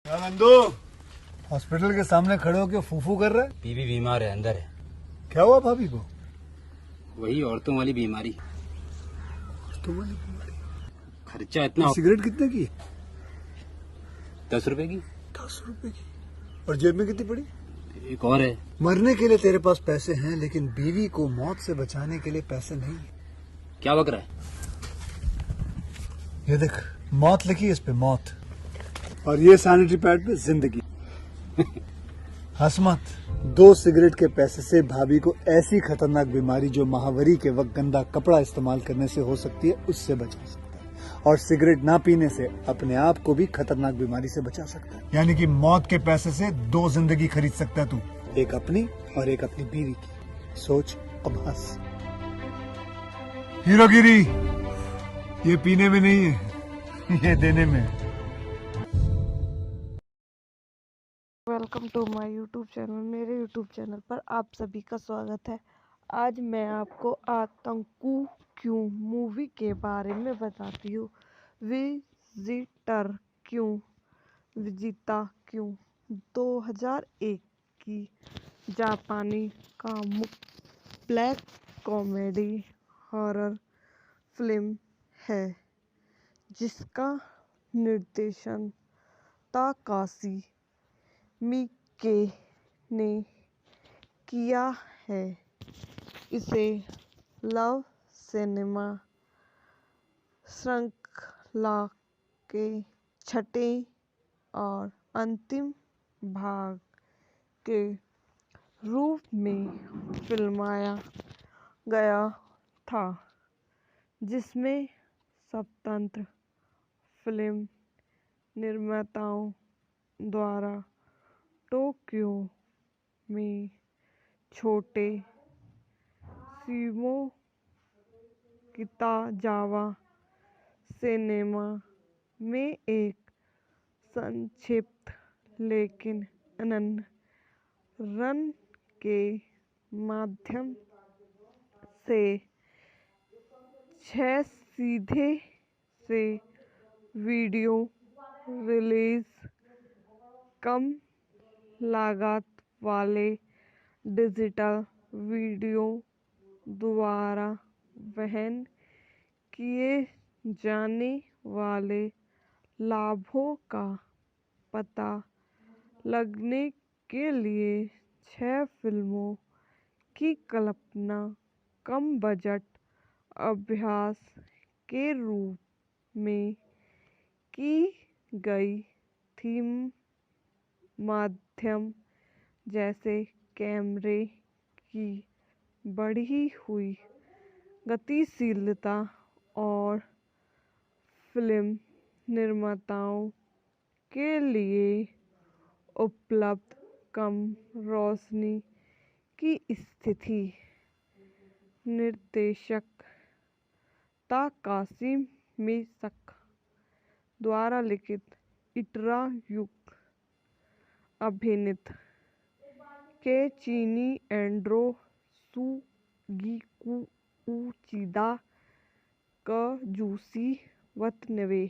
क्या नंदू हॉस्पिटल के सामने खड़े होकर फूफू कर रहा है? बीवी बीमार है, अंदर है। क्या हुआ भाभी को? वही औरतों वाली बीमारी। तुम्हारी बीमारी? खर्चा इतना। सिगरेट कितने की? 10 रुपए की। 10 रुपए की। और जेब में कितनी पड़ी? एक और है। मरने के लिए तेरे पास पैसे हैं, लेकिन बीवी को मौत से बचाने के लिए पैसे नहीं है। क्या बक रहा है? ये देख, मौत लिखी है इस पे, मौत। और ये सैनिटरी पैड पे जिंदगी। हंस मत। 2 सिगरेट के पैसे से भाभी को ऐसी खतरनाक बीमारी जो महावरी के वक्त गंदा कपड़ा इस्तेमाल करने से हो सकती है, उससे बचा सकता है। और सिगरेट ना पीने से अपने आप को भी खतरनाक बीमारी से बचा सकता है। यानी कि मौत के पैसे से 2 जिंदगी खरीद सकता है तू, एक अपनी और एक अपनी बीवी की। सोच, अब हंस। हीरोगिरी ये पीने में नहीं है, ये देने में है। Welcome to my YouTube channel. मेरे यूट्यूब चैनल पर आप सभी का स्वागत है। आज मैं आपको आतंकू क्यों मूवी के बारे में बताती हूँ। विजिटर क्यों, विजिता क्यों 2001 की जापानी कामुक ब्लैक कॉमेडी हॉरर फिल्म है, जिसका निर्देशन ताकाशी मिके ने किया है। इसे लव सिनेमा श्रृंखला के छठे और अंतिम भाग के रूप में फिल्माया गया था, जिसमें स्वतंत्र फिल्म निर्माताओं द्वारा टोक्यो में छोटे शिमो किताजावा सिनेमा में एक संक्षिप्त लेकिन अनन्य रन के माध्यम से 6 सीधे से वीडियो रिलीज, कम लागत वाले डिजिटल वीडियो द्वारा वहन किए जाने वाले लाभों का पता लगने के लिए 6 फिल्मों की कल्पना कम बजट अभ्यास के रूप में की गई थीम माध्यम जैसे कैमरे की बढ़ी हुई गतिशीलता और फिल्म निर्माताओं के लिए उपलब्ध कम रोशनी की स्थिति। निर्देशक ताकाशी मिके द्वारा लिखित इटरा युग, अभिनीत केचिनी एंड्रो, सुगिकू उचिदा, कजुशी वतनबे।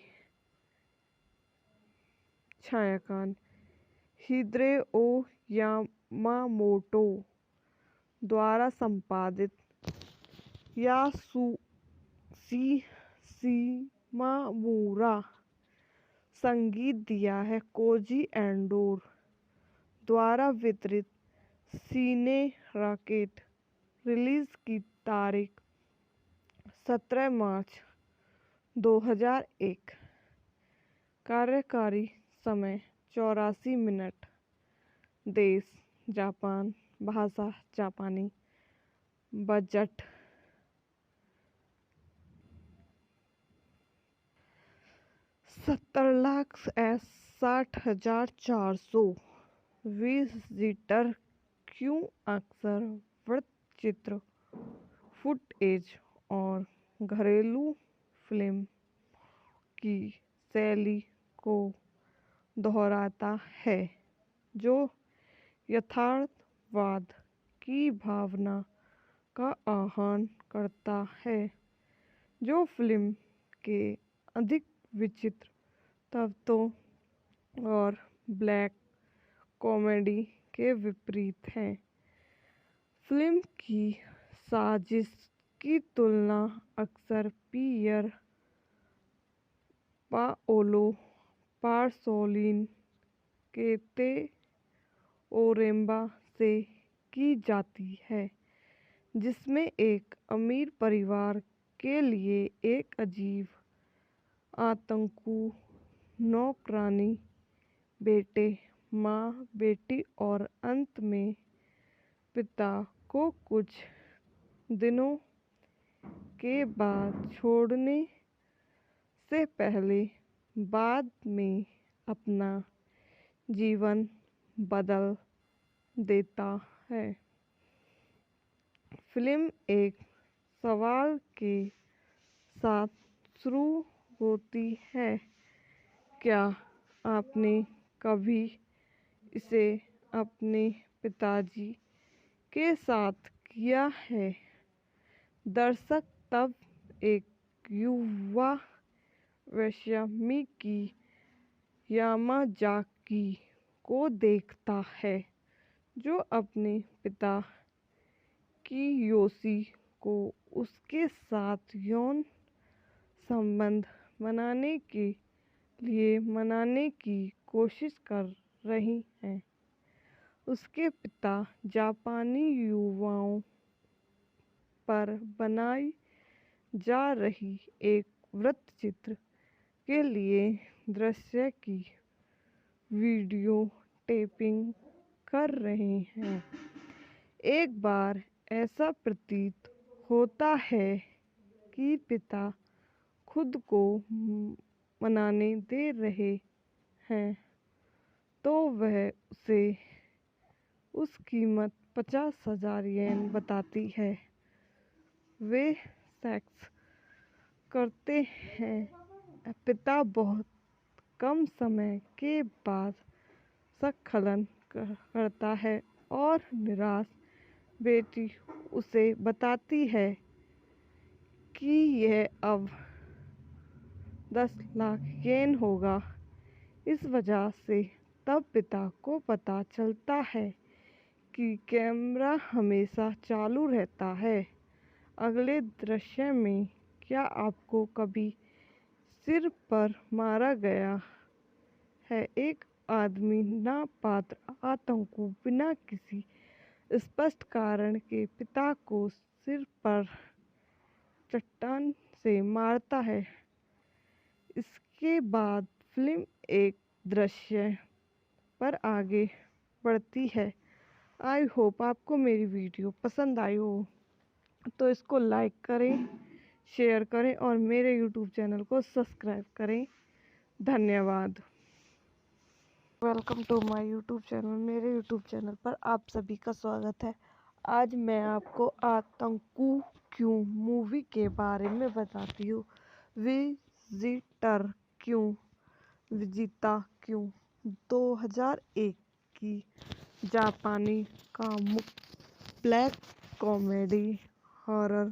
छायांकन हिदेओ यामामोटो द्वारा संपादित यासुशी शिमामुरा। संगीत दिया है koji एंडो द्वारा वितरित। सीने रॉकेट। रिलीज की तारीख 17 मार्च 2001। कार्यकारी समय 84 मिनट। देश जापान, भाषा जापानी। बजट 70,60,400। विजिटर क्यों अक्सर वृत्तचित्र, फुटेज और घरेलू फिल्म की शैली को दोहराता है, जो यथार्थवाद की भावना का आह्वान करता है, जो फिल्म के अधिक विचित्र तत्वों और ब्लैक कॉमेडी के विपरीत है। फिल्म की साजिश की तुलना अक्सर पियर पाओलो पासोलिन के ते ओरेम्बा से की जाती है, जिसमें एक अमीर परिवार के लिए एक अजीब आतंकु नौकरानी, बेटे, माँ, बेटी और अंत में पिता को कुछ दिनों के बाद छोड़ने से पहले बाद में अपना जीवन बदल देता है। फिल्म एक सवाल के साथ शुरू होती है, क्या आपने कभी इसे अपने पिताजी के साथ किया है? दर्शक तब एक युवा वेश्यामिकी यामाजाकी को देखता है, जो अपने पिता कियोशी को उसके साथ यौन संबंध बनाने के लिए मनाने की कोशिश कर रही है। उसके पिता जापानी युवाओं पर बनाई जा रही एक वृत्तचित्र के लिए दृश्य की वीडियो टेपिंग कर रहे हैं। एक बार ऐसा प्रतीत होता है कि पिता खुद को मनाने दे रहे हैं, तो वह उसे उस कीमत 50,000 येन बताती है। वे सेक्स करते हैं। पिता बहुत कम समय के बाद स्खलन करता है और निराश बेटी उसे बताती है कि यह अब 10 लाख येन होगा। इस वजह से तब पिता को पता चलता है कि कैमरा हमेशा चालू रहता है। अगले दृश्य में, क्या आपको कभी सिर पर मारा गया है? एक आदमी नापात्र आतंकु बिना किसी स्पष्ट कारण के पिता को सिर पर चट्टान से मारता है। इसके बाद फिल्म एक दृश्य पर आगे बढ़ती है। आई होप आपको मेरी वीडियो पसंद आई हो, तो इसको लाइक करें, शेयर करें और मेरे यूट्यूब चैनल को सब्सक्राइब करें। धन्यवाद। Welcome to my YouTube channel. मेरे यूट्यूब चैनल पर आप सभी का स्वागत है। आज मैं आपको आतंकु क्यों मूवी के बारे में बताती हूँ। विजिटर क्यों, विजिता क्यों 2001 की जापानी कामुक ब्लैक कॉमेडी हॉरर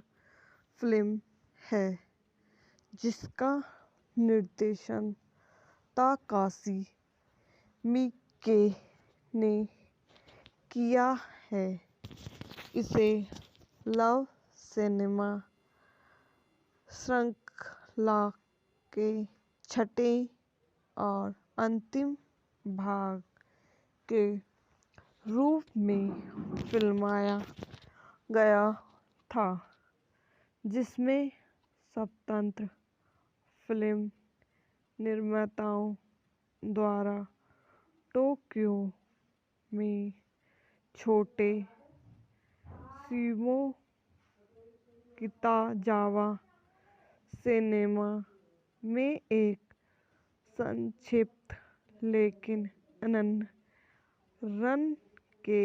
फिल्म है, जिसका निर्देशन ताकाशी मिके ने किया है। इसे लव सिनेमा श्रृंखला के छठे और अंतिम भाग के रूप में फिल्माया गया था, जिसमें स्वतंत्र फिल्म निर्माताओं द्वारा टोक्यो में छोटे शिमो किताजावा सिनेमा में एक संक्षिप्त लेकिन अनन्य रन के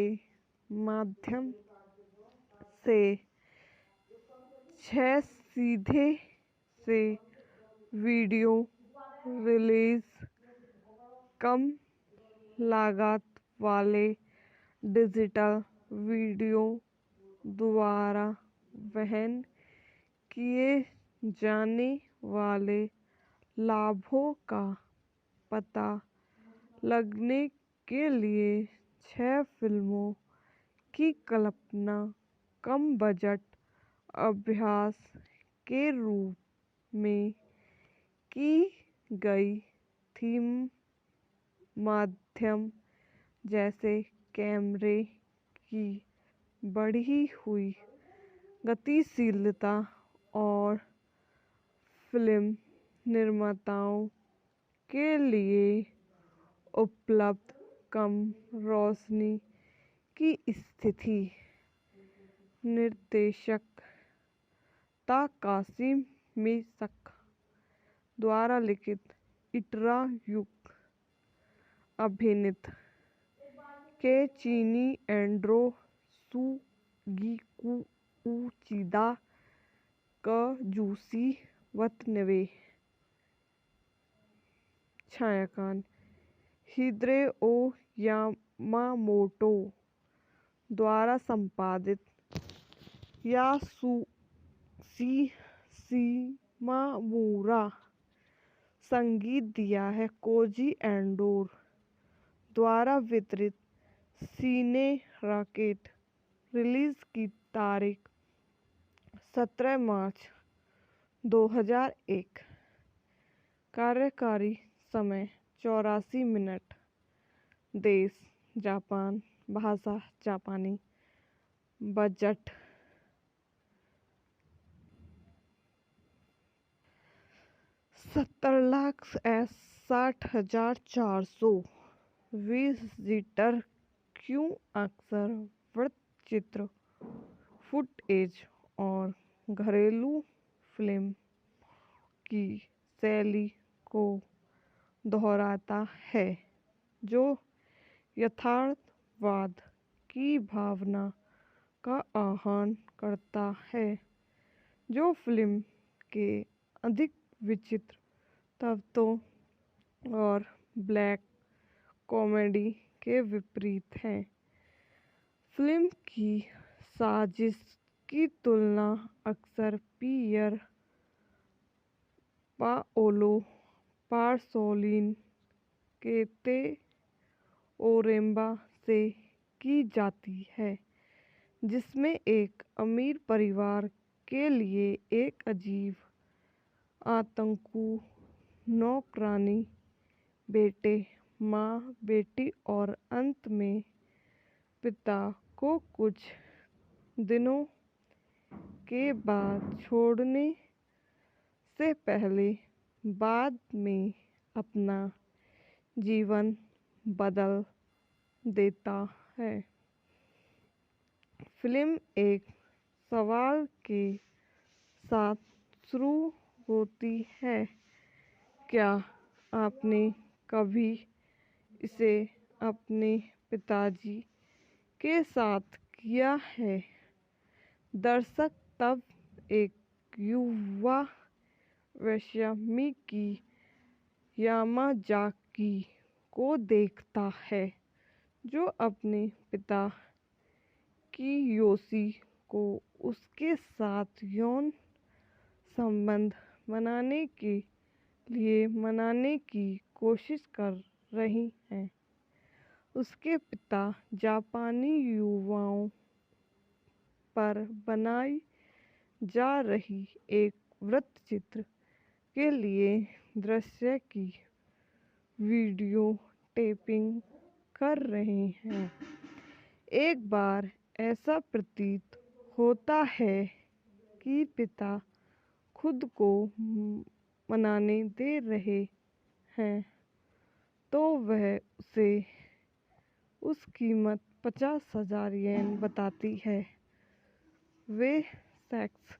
माध्यम से 6 सीधे से वीडियो रिलीज, कम लागत वाले डिजिटल वीडियो द्वारा वहन किए जाने वाले लाभों का पता लगने के लिए 6 फिल्मों की कल्पना कम बजट अभ्यास के रूप में की गई थी। माध्यम जैसे कैमरे की बढ़ी हुई गतिशीलता और फिल्म निर्माताओं के लिए उपलब्ध कम रोशनी की स्थिति। निर्देशक कासिम मिसक द्वारा लिखित इटरा युग अभिनीत के चीनी एंड्रो सुगीकू उचिदा कजूसी वतनवे छायांकन हिदेओ यामामोटो द्वारा संपादित यासुशी शिमामुरा संगीत दिया है कोजी एंडो द्वारा वितरित सीने रॉकेट रिलीज की तारीख 17 मार्च 2001 कार्यकारी समय 84 मिनट देश जापान भाषा जापानी बजट 70,60,400 विजिटर क्यों अक्सर वृत्तचित्र फुटेज और घरेलू फिल्म की शैली को दोहराता है जो यथार्थवाद की भावना का आह्वान करता है जो फिल्म के अधिक विचित्र तत्वों और ब्लैक कॉमेडी के विपरीत है। फिल्म की साजिश की तुलना अक्सर पियर पाओलो पासोलिन के ते ओरेम्बा से की जाती है जिसमें एक अमीर परिवार के लिए एक अजीब आतंकु नौकरानी बेटे माँ बेटी और अंत में पिता को कुछ दिनों के बाद छोड़ने से पहले बाद में अपना जीवन बदल देता है। फिल्म एक सवाल के साथ शुरू होती है, क्या आपने कभी इसे अपने पिताजी के साथ किया है? दर्शक तब एक युवा वैश्यामिकी यामाजाकी को देखता है जो अपने पिता कियोशी को उसके साथ यौन संबंध बनाने के लिए मनाने की कोशिश कर रही है। उसके पिता जापानी युवाओं पर बनाई जा रही एक वृत्तचित्र के लिए दृश्य की वीडियो टेपिंग कर रहे हैं। एक बार ऐसा प्रतीत होता है कि पिता खुद को मनाने दे रहे हैं तो वह उसे उस कीमत 50,000 येन बताती है। वे सेक्स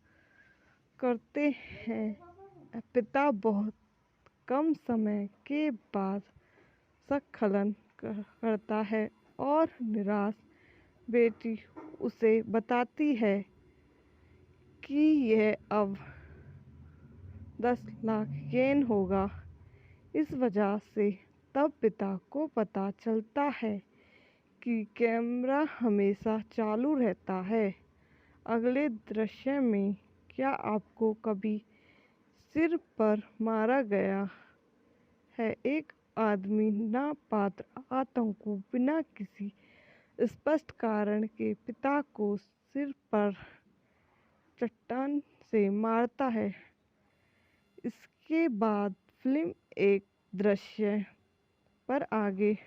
करते हैं। पिता बहुत कम समय के बाद स्खलन करता है और निराश बेटी उसे बताती है कि यह अब 10 लाख येन होगा। इस वजह से तब पिता को पता चलता है कि कैमरा हमेशा चालू रहता है। अगले दृश्य में क्या आपको कभी सिर पर मारा गया है? एक आदमी नापात्र आतंकू बिना किसी स्पष्ट कारण के पिता को सिर पर चट्टान से मारता है। इसके बाद फिल्म एक दृश्य पर आगे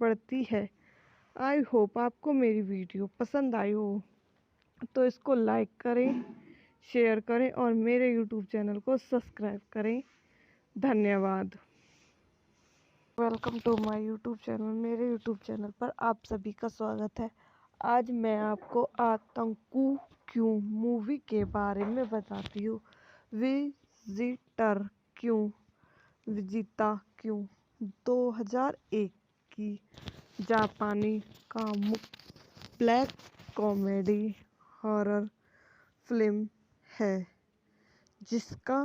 बढ़ती है। आई होप आपको मेरी वीडियो पसंद आई हो, तो इसको लाइक करें, शेयर करें और मेरे यूट्यूब चैनल को सब्सक्राइब करें। धन्यवाद। Welcome to my YouTube channel. मेरे यूट्यूब चैनल पर आप सभी का स्वागत है। आज मैं आपको आतंकू क्यों मूवी के बारे में बताती हूँ। विजिटर क्यों, विजिता क्यों 2001 की जापानी कामुक ब्लैक कॉमेडी हॉरर फिल्म है जिसका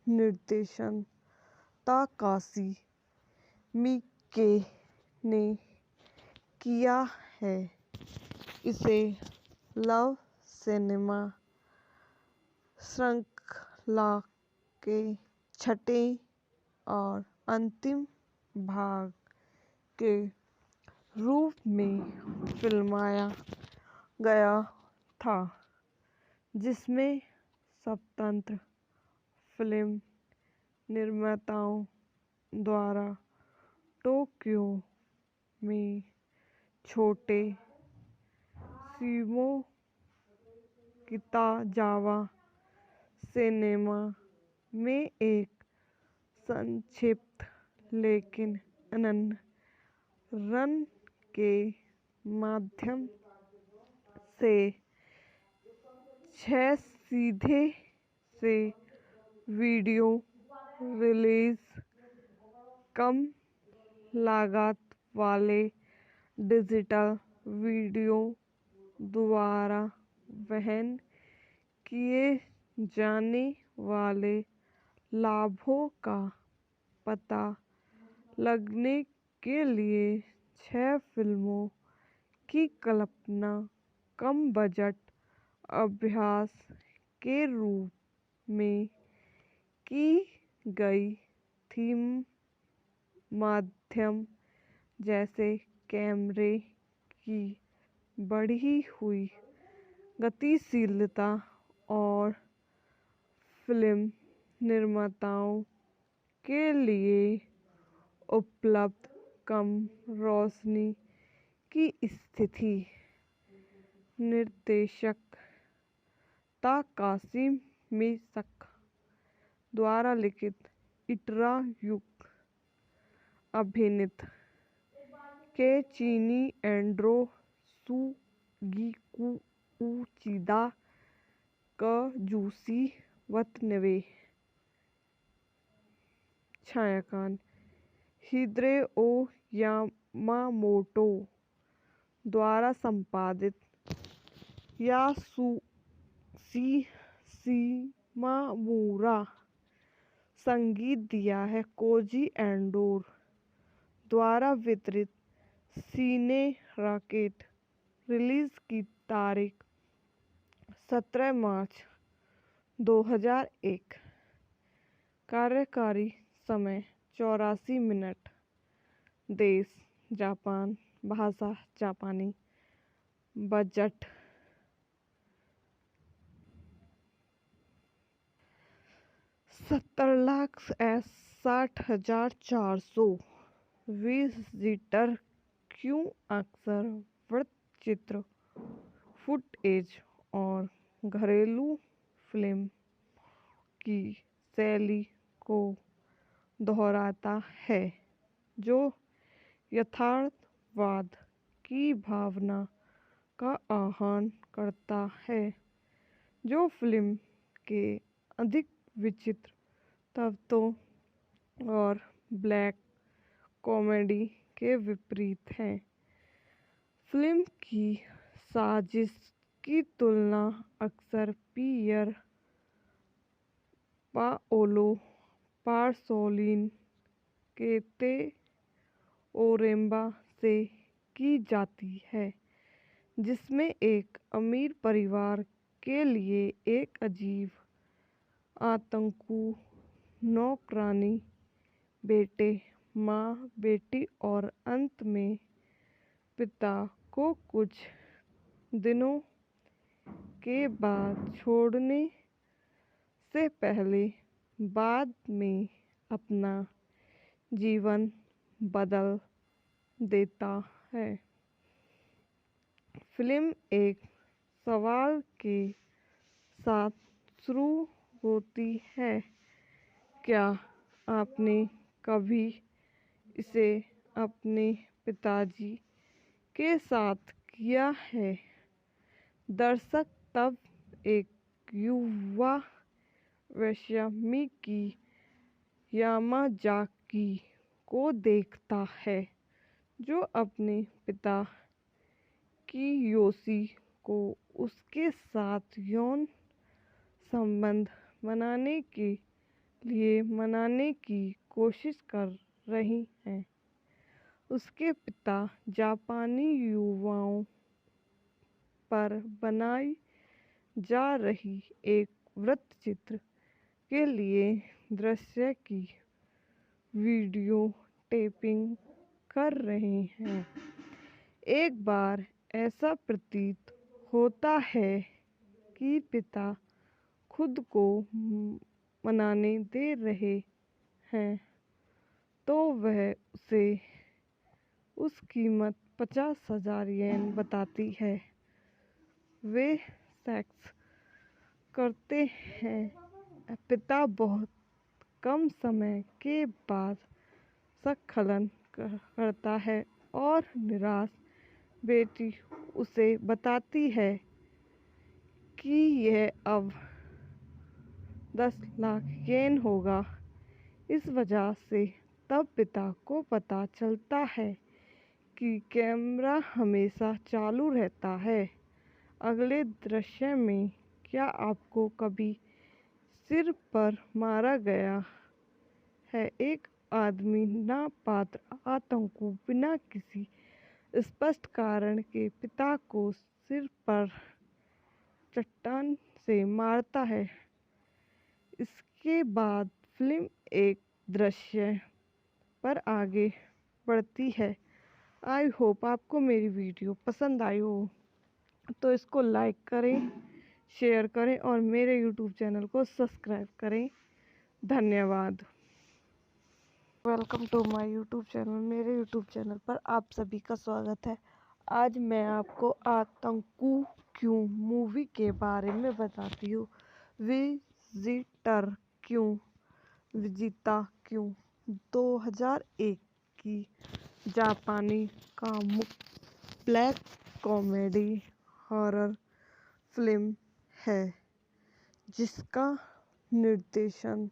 निर्देशन ताकाशी मिके ने किया है। इसे लव सिनेमा श्रृंखला के छठे और अंतिम भाग के रूप में फिल्माया गया था, जिसमें स्वतंत्र फिल्म निर्माताओं द्वारा टोक्यो में छोटे शिमो किताजावा सिनेमा में एक संक्षिप्त लेकिन अनन्य रन के माध्यम से 6 सीधे से वीडियो रिलीज, कम लागत वाले डिजिटल वीडियो द्वारा वहन किए जाने वाले लाभों का पता लगने के लिए 6 फिल्मों की कल्पना कम बजट अभ्यास के रूप में की गई थीम माध्यम जैसे कैमरे की बढ़ी हुई गतिशीलता और फिल्म निर्माताओं के लिए उपलब्ध कम रोशनी की स्थिति। निर्देशक ताकाशी मिके द्वारा लिखित इटरा युग, अभिनीत केचिनी एंड्रो, सुगिकू उचिदा, कजुशी वतनबे, छायांकन हिदेओ यामामोटो द्वारा संपादित यासुशी शिमामुरा, संगीत दिया है कोजी एंडो द्वारा वितरित सीने रॉकेट, रिलीज की तारीख 17 मार्च 2001, कार्यकारी समय 84 मिनट, देश जापान, भाषा जापानी, बजट 70,60,400। विजिटर क्यों अक्सर वृत्तचित्र, फुटेज और घरेलू फिल्म की शैली को दोहराता है, जो यथार्थवाद की भावना का आह्वान करता है, जो फिल्म के अधिक विचित्र तत्वों और ब्लैक कॉमेडी के विपरीत है। फिल्म की साजिश की तुलना अक्सर पियर पाओलो पासोलिन के ते ओरेम्बा से की जाती है, जिसमें एक अमीर परिवार के लिए एक अजीब आतंकू नौकरानी बेटे माँ बेटी और अंत में पिता को कुछ दिनों के बाद छोड़ने से पहले बाद में अपना जीवन बदल देता है। फिल्म एक सवाल के साथ शुरू होती है, क्या आपने कभी इसे अपने पिताजी के साथ किया है? दर्शक तब एक युवा वेश्यामिकी यामाजाकी को देखता है जो अपने पिता कियोशी को उसके साथ यौन संबंध बनाने के लिए मनाने की कोशिश कर रही हैं। उसके पिता जापानी युवाओं पर बनाई जा रही एक वृत्तचित्र के लिए दृश्य की वीडियो टेपिंग कर रहे हैं। एक बार ऐसा प्रतीत होता है कि पिता खुद को मनाने दे रहे हैं, तो वह उसे उस कीमत 50,000 येन बताती है। वे सेक्स करते हैं। पिता बहुत कम समय के बाद स्खलन करता है और निराश बेटी उसे बताती है कि यह अब 10 लाख येन होगा। इस वजह से तब पिता को पता चलता है कि कैमरा हमेशा चालू रहता है। अगले दृश्य में क्या आपको कभी सिर पर मारा गया है? एक आदमी नापात्र आतंकु बिना किसी स्पष्ट कारण के पिता को सिर पर चट्टान से मारता है। इसके बाद फिल्म एक दृश्य पर आगे बढ़ती है। आई होप आपको मेरी वीडियो पसंद आई हो, तो इसको लाइक करें, शेयर करें और मेरे यूट्यूब चैनल को सब्सक्राइब करें। धन्यवाद। Welcome to my YouTube channel. मेरे यूट्यूब चैनल पर आप सभी का स्वागत है। आज मैं आपको आतंकु क्यों मूवी के बारे में बताती हूँ। विजिटर क्यों, विजिता क्यों 2001 की जापानी कामुक ब्लैक कॉमेडी हॉरर फिल्म है जिसका निर्देशन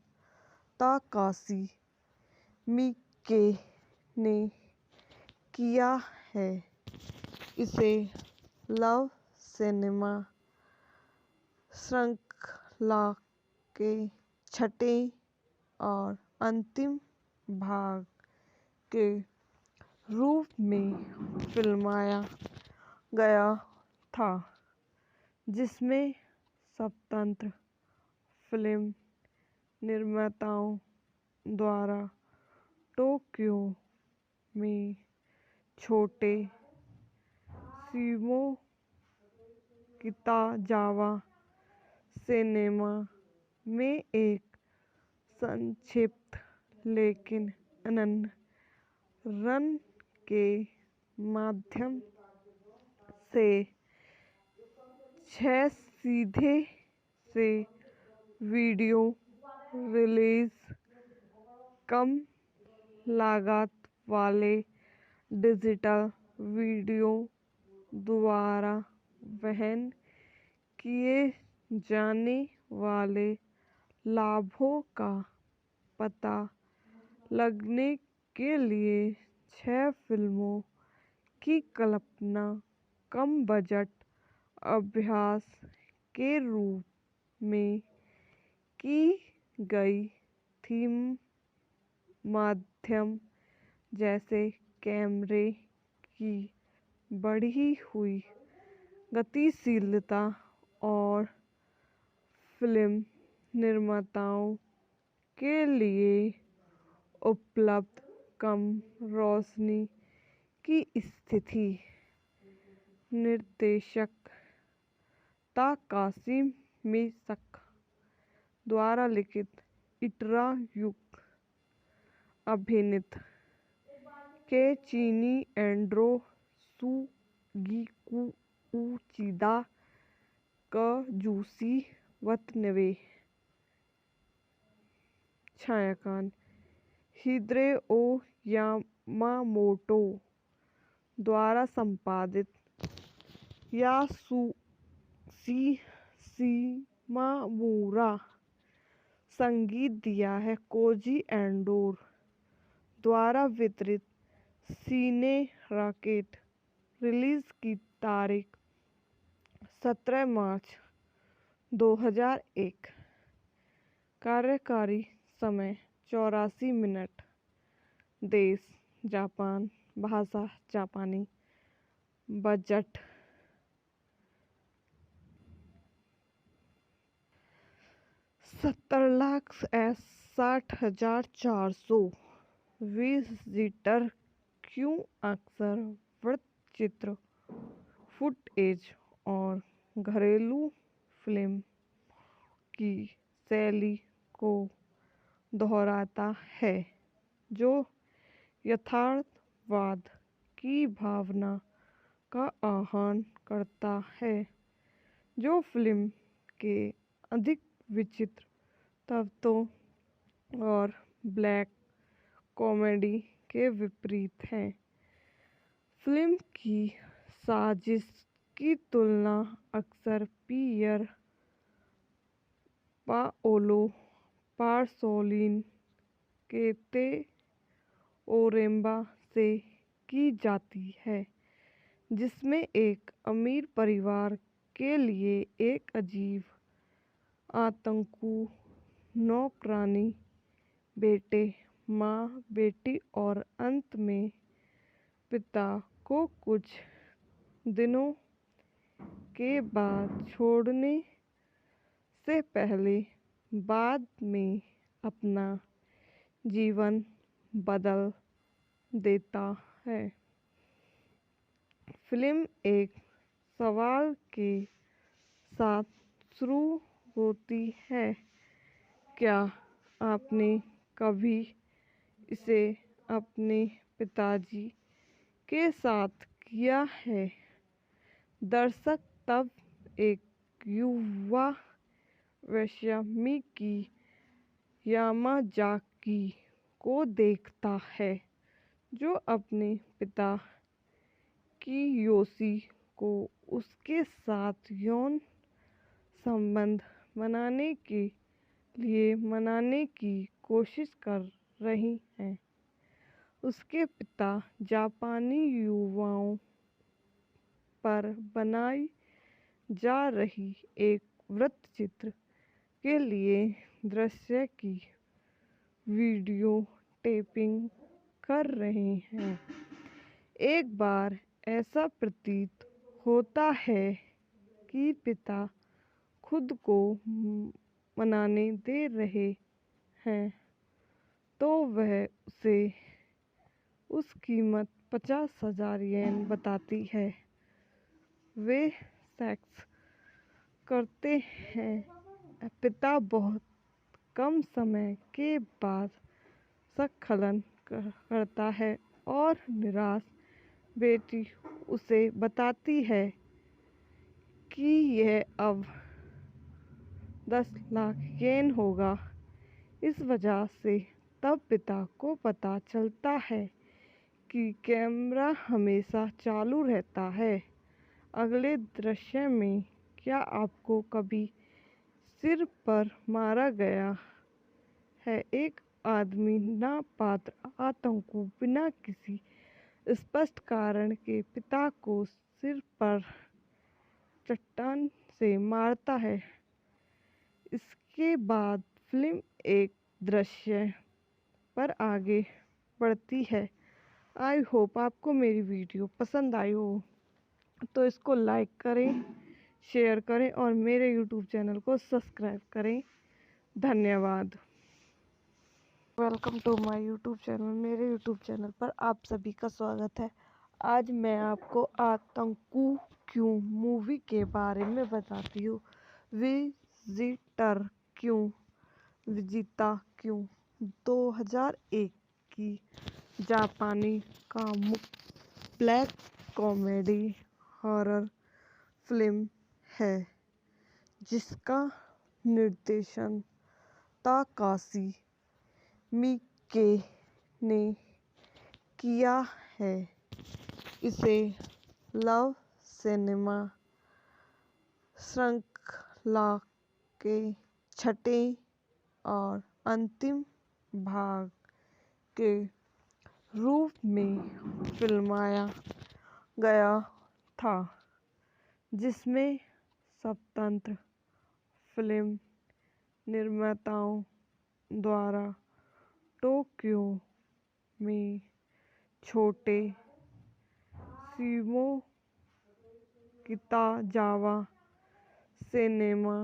ताकाशी मिके ने किया है। इसे लव सिनेमा श्रृंखला के छठे और अंतिम भाग के रूप में फिल्माया गया था, जिसमें स्वतंत्र फिल्म निर्माताओं द्वारा टोक्यो में छोटे शिमो किताजावा सिनेमा में एक संक्षिप्त लेकिन अनन्य रन के माध्यम से 6 सीधे से वीडियो रिलीज, कम लागत वाले डिजिटल वीडियो द्वारा वहन किए जाने वाले लाभों का पता लगाने के लिए 6 फिल्मों की कल्पना कम बजट अभ्यास के रूप में की गई थी। माध्यम जैसे कैमरे की बढ़ी हुई गतिशीलता और फिल्म निर्माताओं के लिए उपलब्ध कम रोशनी की स्थिति। निर्देशक कासिम मिसक द्वारा लिखित इटरा युग। अभिनीत के चीनी एंड्रो सुगीकू उचिदा कजूसी वतनवे। छायांकन हिदेओ यामामोटो द्वारा संपादित। यासुशी शिमामुरा। संगीत दिया है कोजी एंडो द्वारा वितरित। सीने रॉकेट। रिलीज की तारीख 17 मार्च 2001। कार्यकारी समय 84 मिनट। देश जापान। भाषा जापानी। बजट 70,60,400। विजिटर क्यों अक्सर वृत्तचित्र फुटेज और घरेलू फिल्म की शैली को दोहराता है जो यथार्थवाद की भावना का आह्वान करता है, जो फिल्म के अधिक विचित्र तत्वों और ब्लैक कॉमेडी के विपरीत है। फिल्म की साजिश की तुलना अक्सर पियर पाओलो पासोलिन के ते ओरेम्बा से की जाती है, जिसमें एक अमीर परिवार के लिए एक अजीब आतंकु नौकरानी, बेटे, माँ, बेटी और अंत में पिता को कुछ दिनों के बाद छोड़ने से पहले बाद में अपना जीवन बदल देता है। फिल्म एक सवाल के साथ शुरू होती है, क्या आपने कभी इसे अपने पिताजी के साथ किया है? दर्शक तब एक युवा वैश्यामिकी यामाजाकी को देखता है जो अपने पिता कियोशी को उसके साथ यौन संबंध बनाने के लिए मनाने की कोशिश कर रही है। उसके पिता जापानी युवाओं पर बनाई जा रही एक वृत्तचित्र के लिए दृश्य की वीडियो टेपिंग कर रहे हैं। एक बार ऐसा प्रतीत होता है कि पिता खुद को मनाने दे रहे हैं, तो वह उसे उस कीमत 50,000 येन बताती है। वे सेक्स करते हैं। पिता बहुत कम समय के बाद स्खलन करता है और निराश बेटी उसे बताती है कि यह अब 10 लाख येन होगा। इस वजह से तब पिता को पता चलता है कि कैमरा हमेशा चालू रहता है। अगले दृश्य में क्या आपको कभी सिर पर मारा गया है? एक आदमी नापात्र आतंकु बिना किसी स्पष्ट कारण के पिता को सिर पर चट्टान से मारता है। इसके बाद फिल्म एक दृश्य पर आगे बढ़ती है। आई होप आपको मेरी वीडियो पसंद आई हो, तो इसको लाइक करें, शेयर करें और मेरे यूट्यूब चैनल को सब्सक्राइब करें। धन्यवाद। Welcome to my YouTube channel. मेरे यूट्यूब चैनल पर आप सभी का स्वागत है। आज मैं आपको आतंकू क्यों मूवी के बारे में बताती हूँ। विजिटर क्यों, विजिता क्यों 2001 की जापानी कामुक ब्लैक कॉमेडी हॉरर फिल्म है जिसका निर्देशन ताकाशी मिके ने किया है। इसे लव सिनेमा श्रृंखला के छठे और अंतिम भाग के रूप में फिल्माया गया था, जिसमें स्वतंत्र फिल्म निर्माताओं द्वारा टोक्यो में छोटे शिमो किताजावा सिनेमा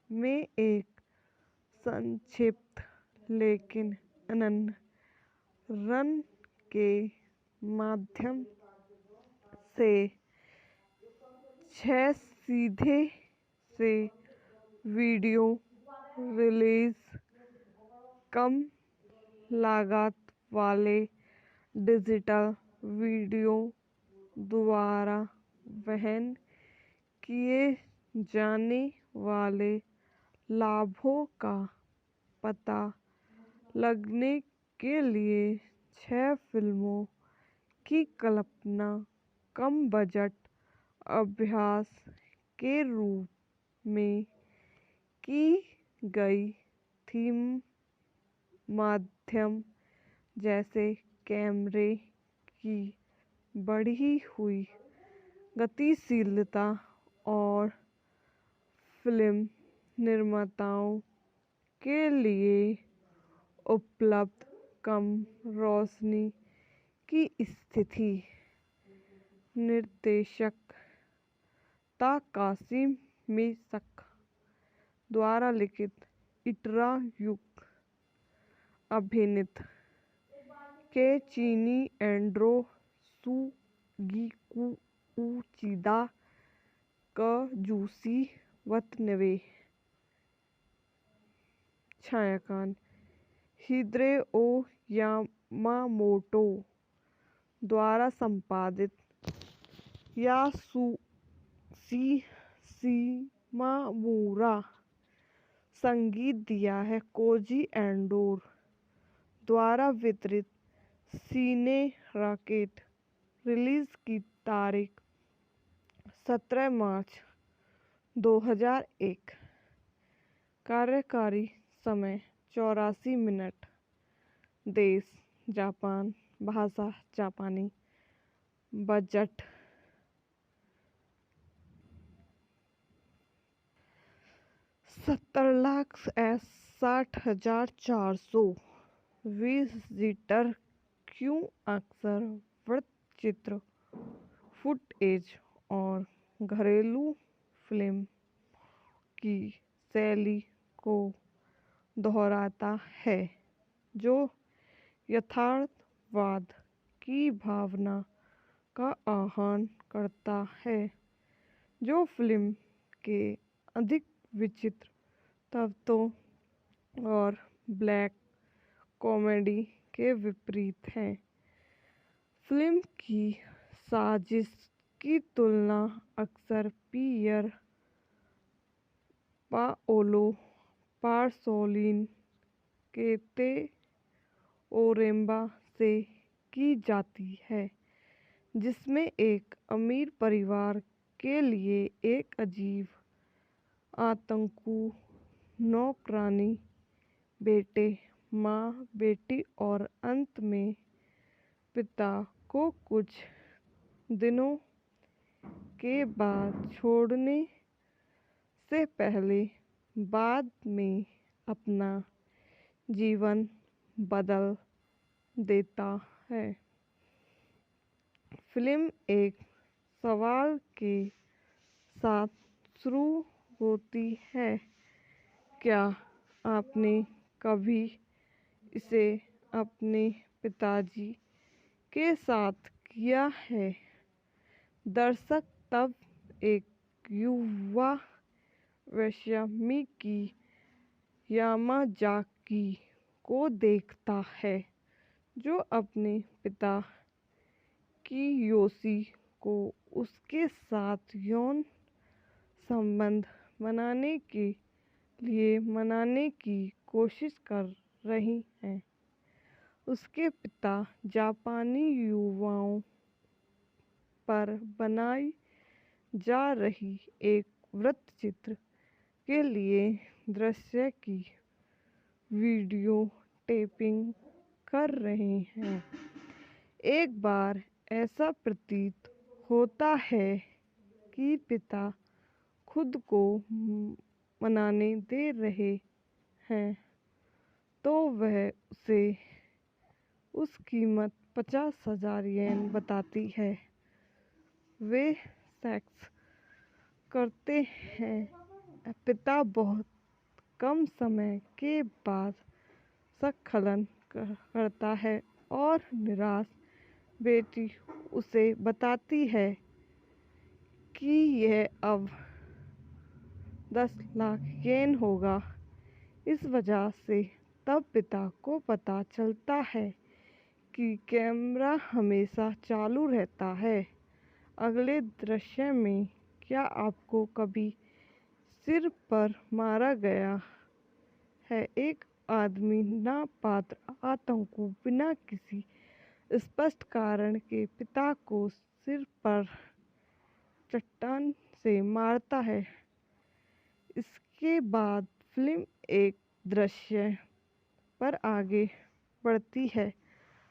में एक संक्षिप्त लेकिन अनन्य रन के माध्यम से 6 सीधे से वीडियो रिलीज, कम लागत वाले डिजिटल वीडियो द्वारा वहन किए जाने वाले लाभों का पता लगने के लिए 6 फिल्मों की कल्पना कम बजट अभ्यास के रूप में की गई थीम माध्यम जैसे कैमरे की बढ़ी हुई गतिशीलता और फिल्म निर्माताओं के लिए उपलब्ध कम रोशनी की स्थिति। निर्देशक ताकाशी मिके द्वारा लिखित इटरा युग, अभिनीत केइची एंडो सुगिको उचिदा, काजुशी वतनबे, छायांकन हिदेओ यामामोटो द्वारा संपादित यासुशी शिमामुरा, संगीत दिया है कोजी एंडो द्वारा वितरित सीने रॉकेट, रिलीज की तारीख 17 मार्च 2001, कार्यकारी समय 84 मिनट, देश जापान, भाषा जापानी, बजट 70,60,400। विजिटर क्यों अक्सर वृत्तचित्र, फुटेज और घरेलू फिल्म की शैली को दोहराता है, जो यथार्थवाद की भावना का आह्वान करता है, जो फिल्म के अधिक विचित्र तत्वों और ब्लैक कॉमेडी के विपरीत है। फिल्म की साजिश की तुलना अक्सर पियर पाओलो पासोलिन के ते ओरेम्बा से की जाती है, जिसमें एक अमीर परिवार के लिए एक अजीब आतंकू नौकरानी, बेटे, माँ, बेटी और अंत में पिता को कुछ दिनों के बाद छोड़ने से पहले बाद में अपना जीवन बदल देता है। फिल्म एक सवाल के साथ शुरू होती है, क्या आपने कभी इसे अपने पिताजी के साथ किया है। दर्शक तब एक युवा वेश्यामिकी यामाजाकी को देखता है जो अपने पिता कियोशी को उसके साथ यौन संबंध बनाने के लिए मनाने की कोशिश कर रही हैं। उसके पिता जापानी युवाओं पर बनाई जा रही एक वृत्तचित्र के लिए दृश्य की वीडियो टेपिंग कर रहे हैं। एक बार ऐसा प्रतीत होता है कि पिता खुद को मनाने दे रहे हैं तो वह उसे उस कीमत 50,000 येन बताती है। वे सेक्स करते हैं। पिता बहुत कम समय के बाद स्खलन करता है और निराश बेटी उसे बताती है कि यह अब 10 लाख येन होगा। इस वजह से तब पिता को पता चलता है कि कैमरा हमेशा चालू रहता है। अगले दृश्य में क्या आपको कभी सिर पर मारा गया है? एक आदमी नापात्र आतंकु बिना किसी स्पष्ट कारण के पिता को सिर पर चट्टान से मारता है। इसके बाद फिल्म एक दृश्य पर आगे बढ़ती है।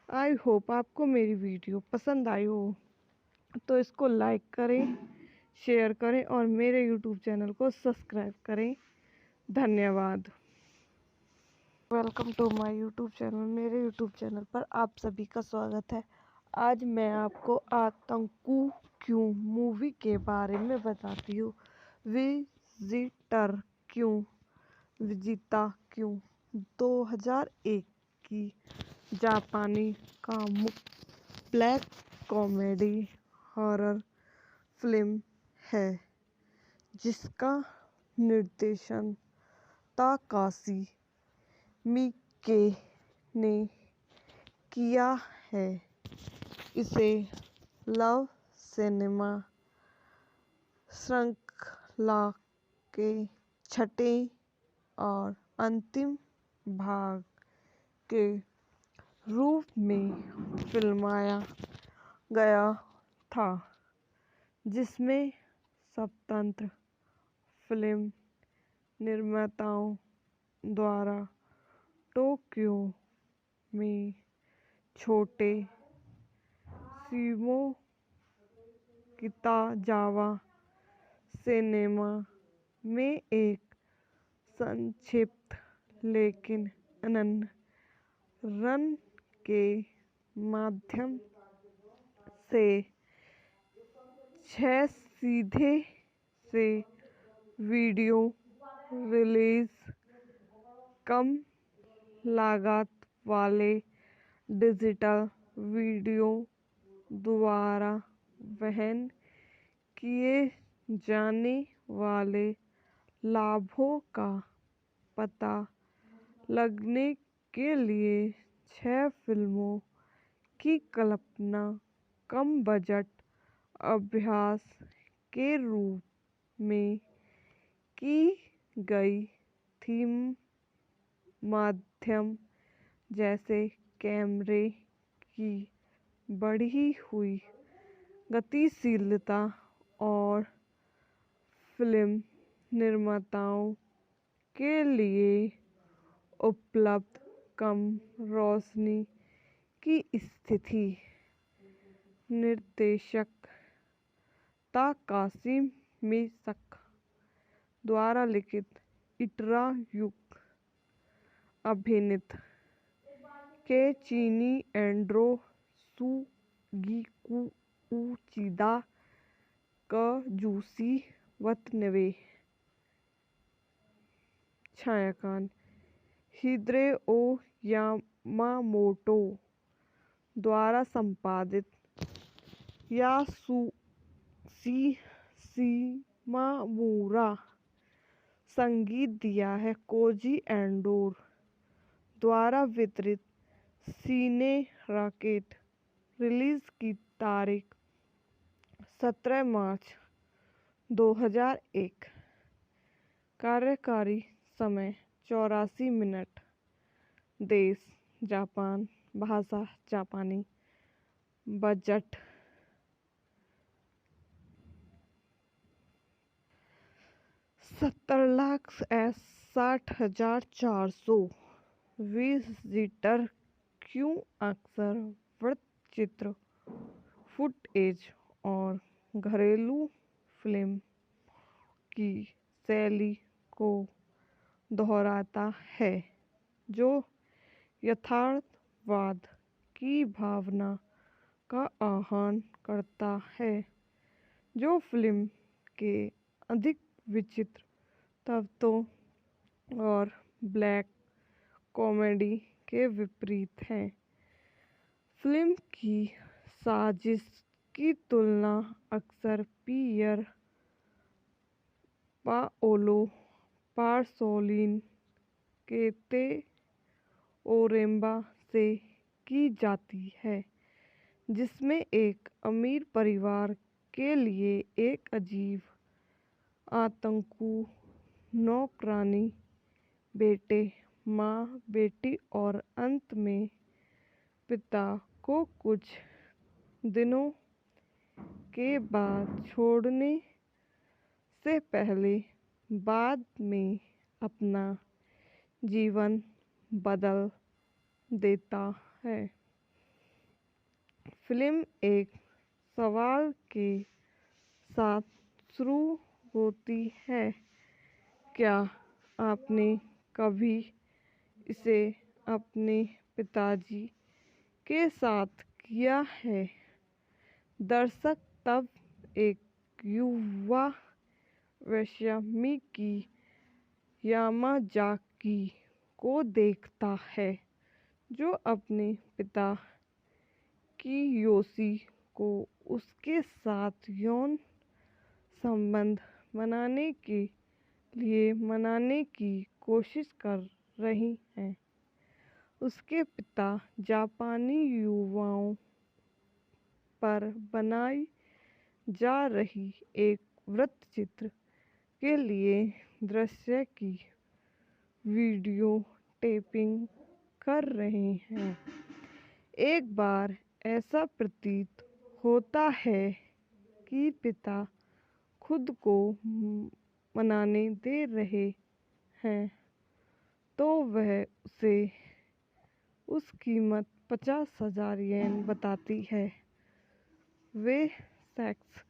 आई होप आपको मेरी वीडियो पसंद आई हो तो इसको लाइक करें, शेयर करें और मेरे यूट्यूब चैनल को सब्सक्राइब करें। धन्यवाद। Welcome to my YouTube channel. मेरे यूट्यूब चैनल पर आप सभी का स्वागत है। आज मैं आपको आतंकु क्यों मूवी के बारे में बताती हूँ। विजिटर क्यों, विजिता क्यों 2001 की जापानी कामुक ब्लैक कॉमेडी हॉरर फिल्म है जिसका निर्देशन ताकाशी मिके ने किया है। इसे लव सिनेमा श्रृंखला के छठे और अंतिम भाग के रूप में फिल्माया गया था जिसमें स्वतंत्र फिल्म निर्माताओं द्वारा टोक्यो में छोटे शिमो किताजावा सिनेमा में एक संक्षिप्त लेकिन अनन्य रन के माध्यम से 6 सीधे से वीडियो रिलीज, कम लागत वाले डिजिटल वीडियो द्वारा वहन किए जाने वाले लाभों का पता लगाने के लिए 6 फिल्मों की कल्पना कम बजट अभ्यास के रूप में की गई थी। माध्यम जैसे कैमरे की बढ़ी हुई गतिशीलता और फिल्म निर्माताओं के लिए उपलब्ध कम रोशनी की स्थिति। निर्देशक ताकाशी मिके द्वारा लिखित, इटरा युक अभिनीत केचिनी एंड्रो सुगिकु उचिदा कजुशी वतनबे। छायांकन हिदेओ यामामोटो द्वारा संपादित। यासुशी शिमामुरा संगीत दिया है। कोजी एंडो द्वारा वितरित। सीने रॉकेट रिलीज की तारीख 17 मार्च 2001। कार्यकारी समय 84 मिनट। देश जापान। भाषा जापानी। बजट 70,60,400। विजिटर क्यों अक्सर वृत्तचित्र, फुटेज और घरेलू फिल्म की शैली को दोहराता है, जो यथार्थवाद की भावना का आह्वान करता है, जो फिल्म के अधिक विचित्र तत्वों और ब्लैक कॉमेडी के विपरीत है। फिल्म की साजिश की तुलना अक्सर पियर पाओलो पासोलिन के तेओरेम्बा से की जाती है, जिसमें एक अमीर परिवार के लिए एक अजीब आतंकु नौकरानी, बेटे, माँ, बेटी और अंत में पिता को कुछ दिनों के बाद छोड़ने से पहले बाद में अपना जीवन बदल देता है। फिल्म एक सवाल के साथ शुरू होती है, क्या आपने कभी इसे अपने पिताजी के साथ किया है? दर्शक तब एक युवा वैश्यामिकी यामाजाकी को देखता है, जो अपने पिता कियोशी को उसके साथ यौन संबंध बनाने के लिए मनाने की कोशिश कर रही है। उसके पिता जापानी युवाओं पर बनाई जा रही एक वृत्तचित्र के लिए दृश्य की वीडियो टेपिंग कर रहे हैं। एक बार ऐसा प्रतीत होता है कि पिता खुद को मनाने दे रहे हैं, तो वह उसे उस कीमत 50,000 येन बताती है। वे सेक्स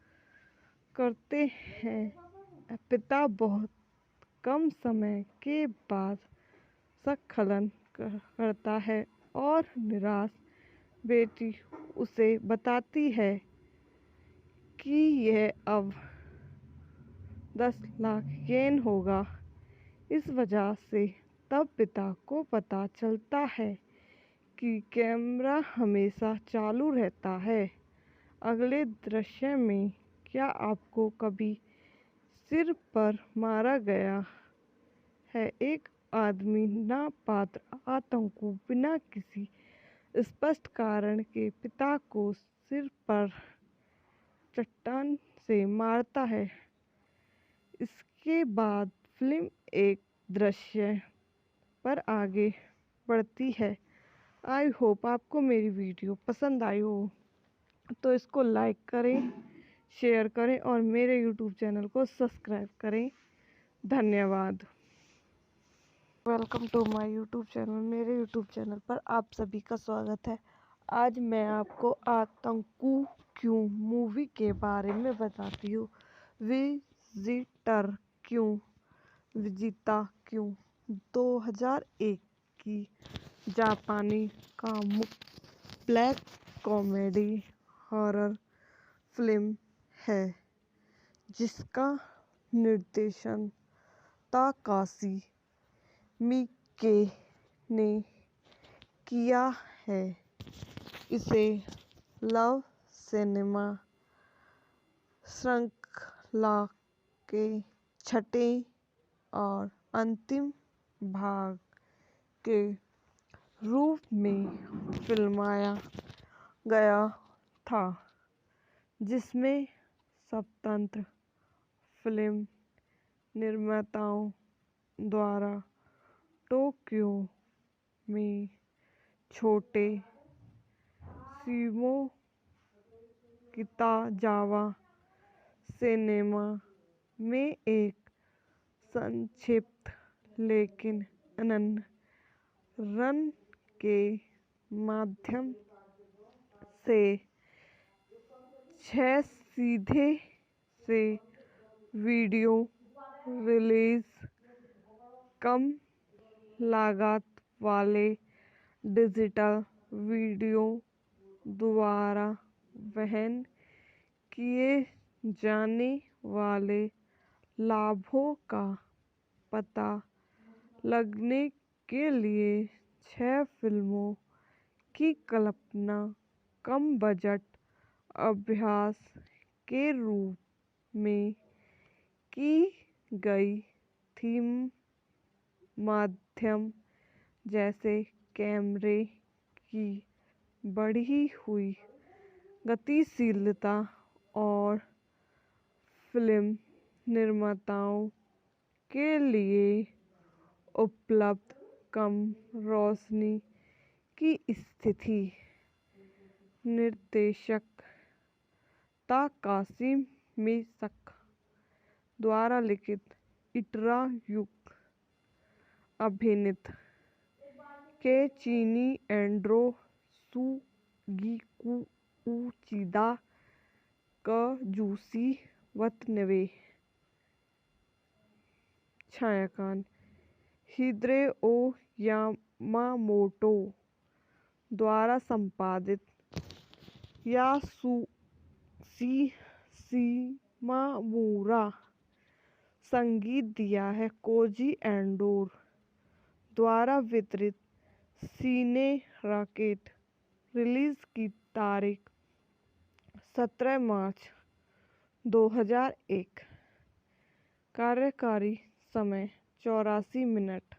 करते हैं। पिता बहुत कम समय के बाद स्खलन करता है और निराश बेटी उसे बताती है कि यह अब 10 लाख येन होगा। इस वजह से तब पिता को पता चलता है कि कैमरा हमेशा चालू रहता है। अगले दृश्य में, क्या आपको कभी सिर पर मारा गया है? एक आदमी नापात्र आतंकु बिना किसी स्पष्ट कारण के पिता को सिर पर चट्टान से मारता है। इसके बाद फिल्म एक दृश्य पर आगे बढ़ती है। आई होप आपको मेरी वीडियो पसंद आई हो, तो इसको लाइक करें, शेयर करें और मेरे यूट्यूब चैनल को सब्सक्राइब करें। धन्यवाद। Welcome to my YouTube channel. मेरे यूट्यूब चैनल पर आप सभी का स्वागत है। आज मैं आपको आतंकु क्यों मूवी के बारे में बताती हूँ। विजिटर क्यों, विजिता क्यों 2001 की जापानी कामुक ब्लैक कॉमेडी हॉरर फिल्म है, जिसका निर्देशन ताकाशी मिike ने किया है। इसे लव सिनेमा श्रृंखला के छठे और अंतिम भाग के रूप में फिल्माया गया था, जिसमें स्वतंत्र फिल्म निर्माताओं द्वारा टोक्यो में छोटे शिमो किताजावा सिनेमा में एक संक्षिप्त लेकिन अनन्य रन के माध्यम से 6 सीधे से वीडियो रिलीज, कम लागत वाले डिजिटल वीडियो द्वारा वहन किए जाने वाले लाभों का पता लगाने के लिए 6 फिल्मों की कल्पना कम बजट अभ्यास के रूप में की गई थीम माध्यम जैसे कैमरे की बढ़ी हुई गतिशीलता और फिल्म निर्माताओं के लिए उपलब्ध कम रोशनी की स्थिति। निर्देशक ताकाशी मियाज़ाकी द्वारा लिखित, इटरो युकी अभिनीत केइची एंडो सुगिको उचिदा काजुशी वतनाबे। छायांकन हिदेओ यामामोटो द्वारा संपादित, यासुशी शिमामुरा। संगीत दिया है कोजी एंडो द्वारा वितरित। सिने रॉकेट। रिलीज की तारीख 17 मार्च 2001। कार्यकारी समय 84 मिनट।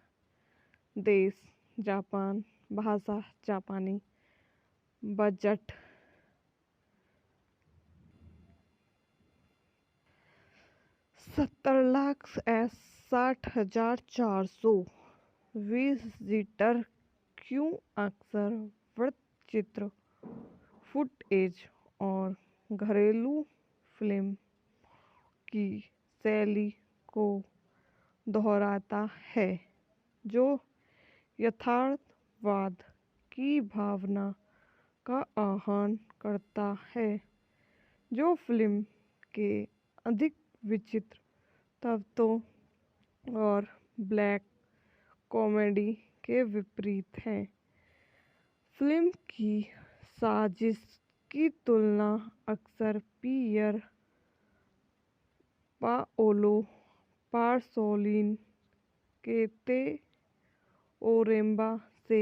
देश जापान। भाषा जापानी। बजट 70,60,400। विजिटर क्यों अक्सर वृत्तचित्र, फुटेज और घरेलू फिल्म की शैली को दोहराता है, जो यथार्थवाद की भावना का आह्वान करता है, जो फिल्म के अधिक विचित्र तत्वों और ब्लैक कॉमेडी के विपरीत है। फिल्म की साजिश की तुलना अक्सर पियर पाओलो पासोलिनी के तेओरेम्बा से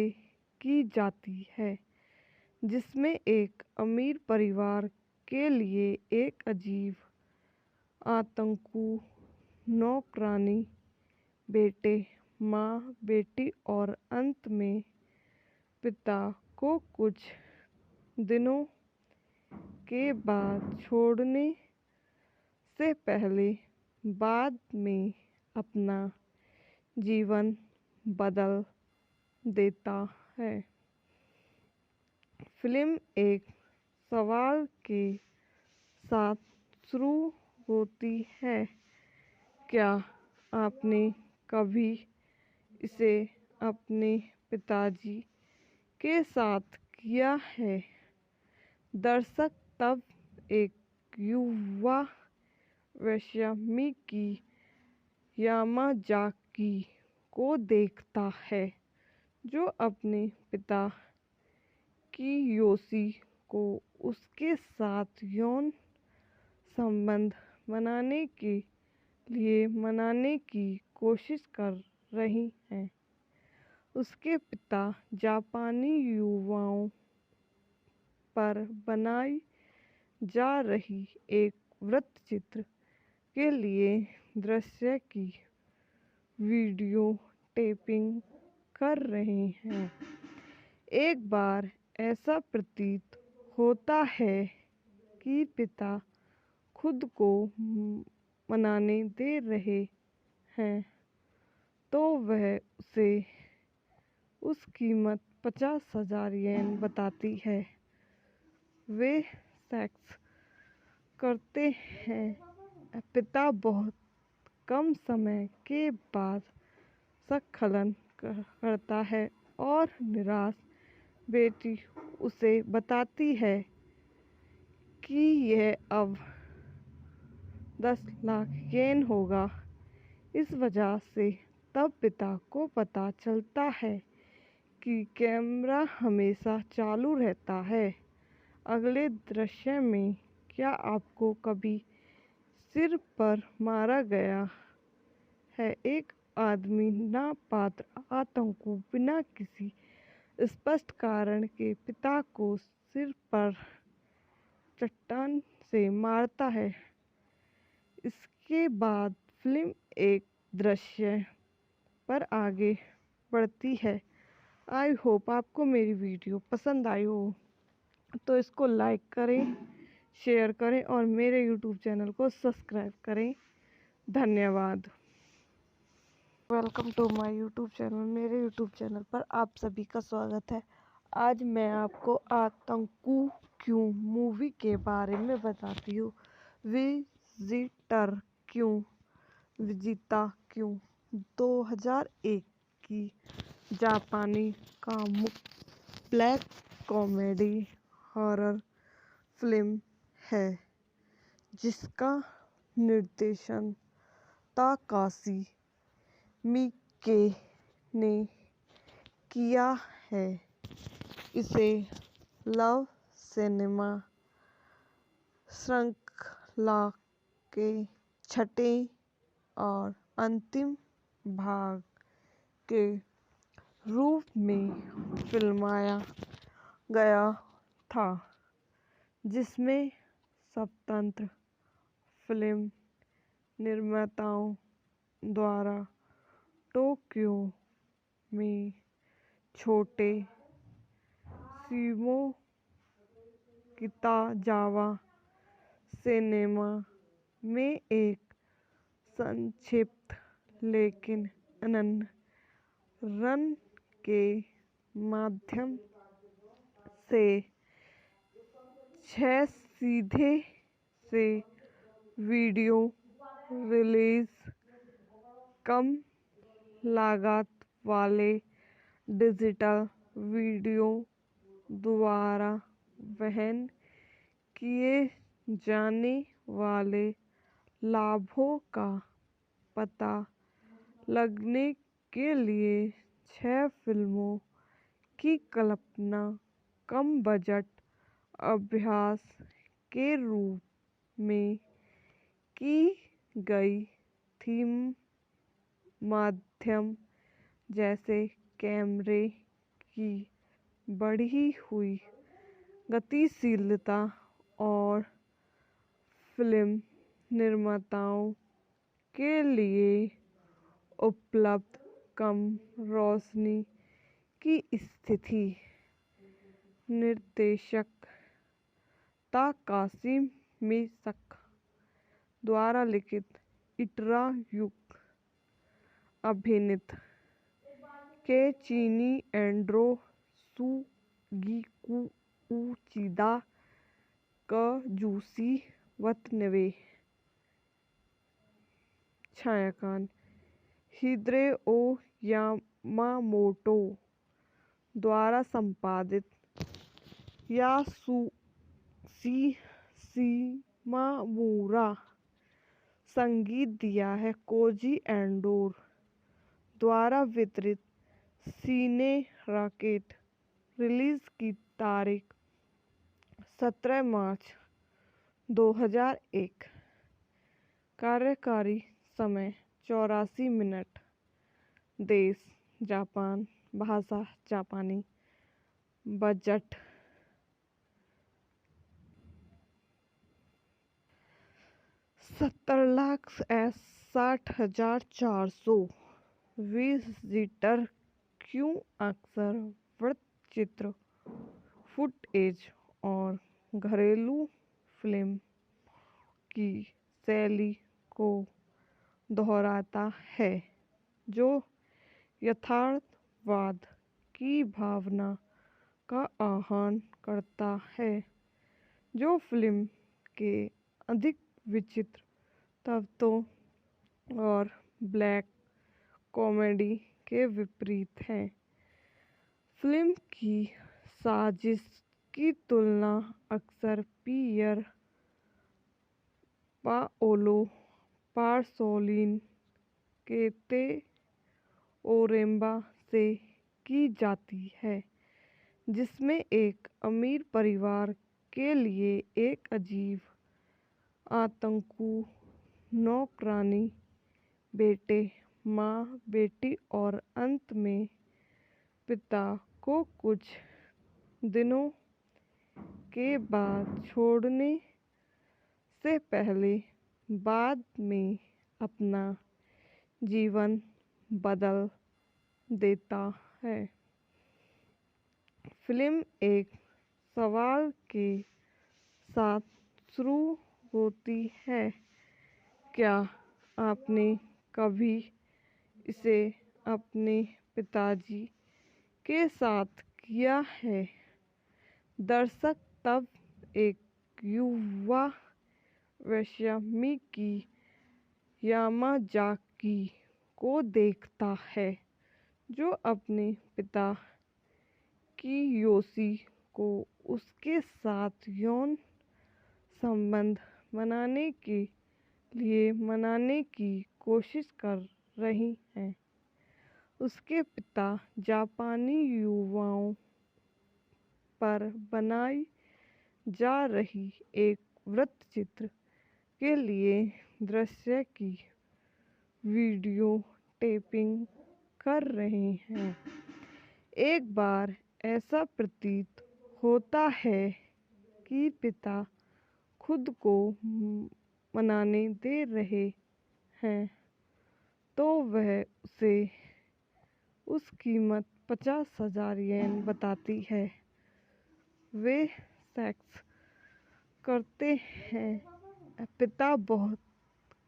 की जाती है, जिसमें एक अमीर परिवार के लिए एक अजीब आतंकु नौकरानी, बेटे, माँ, बेटी और अंत में पिता को कुछ दिनों के बाद छोड़ने से पहले बाद में अपना जीवन बदल देता है। फिल्म एक सवाल के साथ शुरू होती है, क्या आपने कभी इसे अपने पिताजी के साथ किया है? दर्शक तब एक युवा वैश्यामिकी यामाजाकी को देखता है, जो अपने पिता कियोशी को उसके साथ यौन संबंध बनाने के लिए मनाने की कोशिश कर रही है। उसके पिता जापानी युवाओं पर बनाई जा रही एक वृत्तचित्र के लिए दृश्य की वीडियो टेपिंग कर रहे हैं। एक बार ऐसा प्रतीत होता है कि पिता खुद को मनाने दे रहे हैं, तो वह उसे उस कीमत 50,000 येन बताती है। वे सेक्स करते हैं। पिता बहुत कम समय के बाद स्खलन करता है और निराश बेटी उसे बताती है कि यह अब 10 लाख येन होगा। इस वजह से तब पिता को पता चलता है कि कैमरा हमेशा चालू रहता है। अगले दृश्य में क्या आपको कभी सिर पर मारा गया है? एक आदमी नापात्र आतंकवादी बिना किसी स्पष्ट कारण के पिता को सिर पर चट्टान से मारता है। इसके बाद फिल्म एक दृश्य पर आगे बढ़ती है। आई होप आपको मेरी वीडियो पसंद आई हो, तो इसको लाइक करें, शेयर करें और मेरे यूट्यूब चैनल को सब्सक्राइब करें। धन्यवाद। Welcome to my YouTube channel. मेरे यूट्यूब चैनल पर आप सभी का स्वागत है। आज मैं आपको आतंकू क्यों मूवी के बारे में बताती हूँ। विजिटर क्यों, विजिता क्यों 2001 की जापानी कामुक ब्लैक कॉमेडी हॉरर फिल्म है जिसका निर्देशन ताकाशी मिके ने किया है। इसे लव सिनेमा श्रृंखला के छठे और अंतिम भाग के रूप में फिल्माया गया था, जिसमें स्वतंत्र फिल्म निर्माताओं द्वारा टोक्यो में छोटे शिमो किताजावा सिनेमा में एक संक्षिप्त लेकिन अनन्य रन के माध्यम से 6 सीधे से वीडियो रिलीज, कम लागत वाले डिजिटल वीडियो द्वारा वहन किए जाने वाले लाभों का पता लगाने के लिए 6 फिल्मों की कल्पना कम बजट अभ्यास के रूप में की गई थी। माध्यम जैसे कैमरे की बढ़ी हुई गतिशीलता और फिल्म निर्माताओं के लिए उपलब्ध कम रोशनी की स्थिति। निर्देशक ताकाशी मिके द्वारा लिखित, इटरा युक अभिनीत केइची एंडो सुगिकू उचिदा काजुशी वतनबे। छायांकन हिदेओ यामामोटो द्वारा संपादित यासुशी शिमामुरा। संगीत दिया है कोजी एंडो द्वारा वितरित सिने रॉकेट। रिलीज की तारीख 17 मार्च 2001। कार्यकारी समय 84 मिनट। देश जापान। भाषा जापानी। बजट 70,60,400। विजिटर क्यों अक्सर वृत्तचित्र, फुटेज और घरेलू फिल्म की शैली को दोहराता है, जो यथार्थवाद की भावना का आह्वान करता है, जो फिल्म के अधिक विचित्र तत्वों और ब्लैक कॉमेडी के विपरीत है। फिल्म की साजिश की तुलना अक्सर पियर पाओलो पार्सोलिन के ते ओरेम्बा से की जाती है, जिसमें एक अमीर परिवार के लिए एक अजीब आतंकु नौकरानी, बेटे, माँ, बेटी और अंत में पिता को कुछ दिनों के बाद छोड़ने से पहले बाद में अपना जीवन बदल देता है। फिल्म एक सवाल के साथ शुरू होती है, क्या आपने कभी इसे अपने पिताजी के साथ किया है? दर्शक तब एक युवा वैश्यामिकी यामाजाकी को देखता है, जो अपने पिता कियोशी को उसके साथ यौन संबंध बनाने के लिए मनाने की कोशिश कर रही हैं। उसके पिता जापानी युवाओं पर बनाई जा रही एक वृत्तचित्र के लिए दृश्य की वीडियो टेपिंग कर रहे हैं। एक बार ऐसा प्रतीत होता है कि पिता खुद को मनाने दे रहे हैं, तो वह उसे उस कीमत 50,000 येन बताती है। वे सेक्स करते हैं। पिता बहुत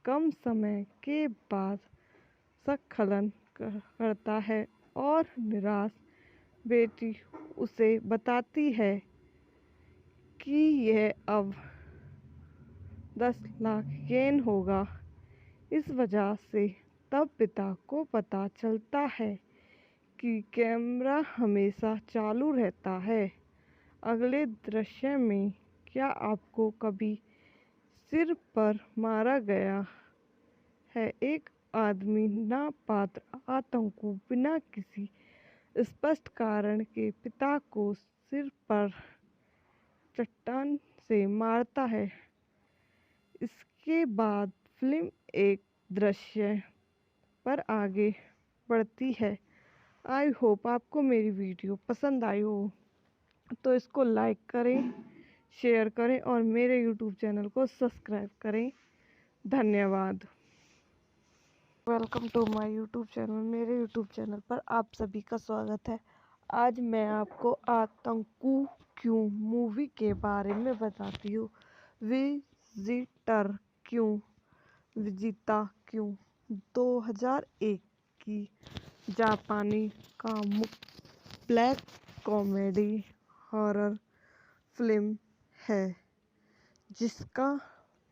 कम समय के बाद स्खलन करता है और निराश बेटी उसे बताती है कि यह अब 10 लाख येन होगा। इस वजह से तब पिता को पता चलता है कि कैमरा हमेशा चालू रहता है। अगले दृश्य में, क्या आपको कभी सिर पर मारा गया है? एक आदमी नापात्र आतंकु बिना किसी स्पष्ट कारण के पिता को सिर पर चट्टान से मारता है। इसके बाद फिल्म एक दृश्य पर आगे बढ़ती है। आई होप आपको मेरी वीडियो पसंद आई हो, तो इसको लाइक करें, शेयर करें और मेरे यूट्यूब चैनल को सब्सक्राइब करें। धन्यवाद। Welcome to my YouTube channel. मेरे यूट्यूब चैनल पर आप सभी का स्वागत है। आज मैं आपको आतंकु क्यों मूवी के बारे में बताती हूँ। विजिटर क्यों, विजिता क्यों 2001 की जापानी कामुक ब्लैक कॉमेडी हॉरर फिल्म है, जिसका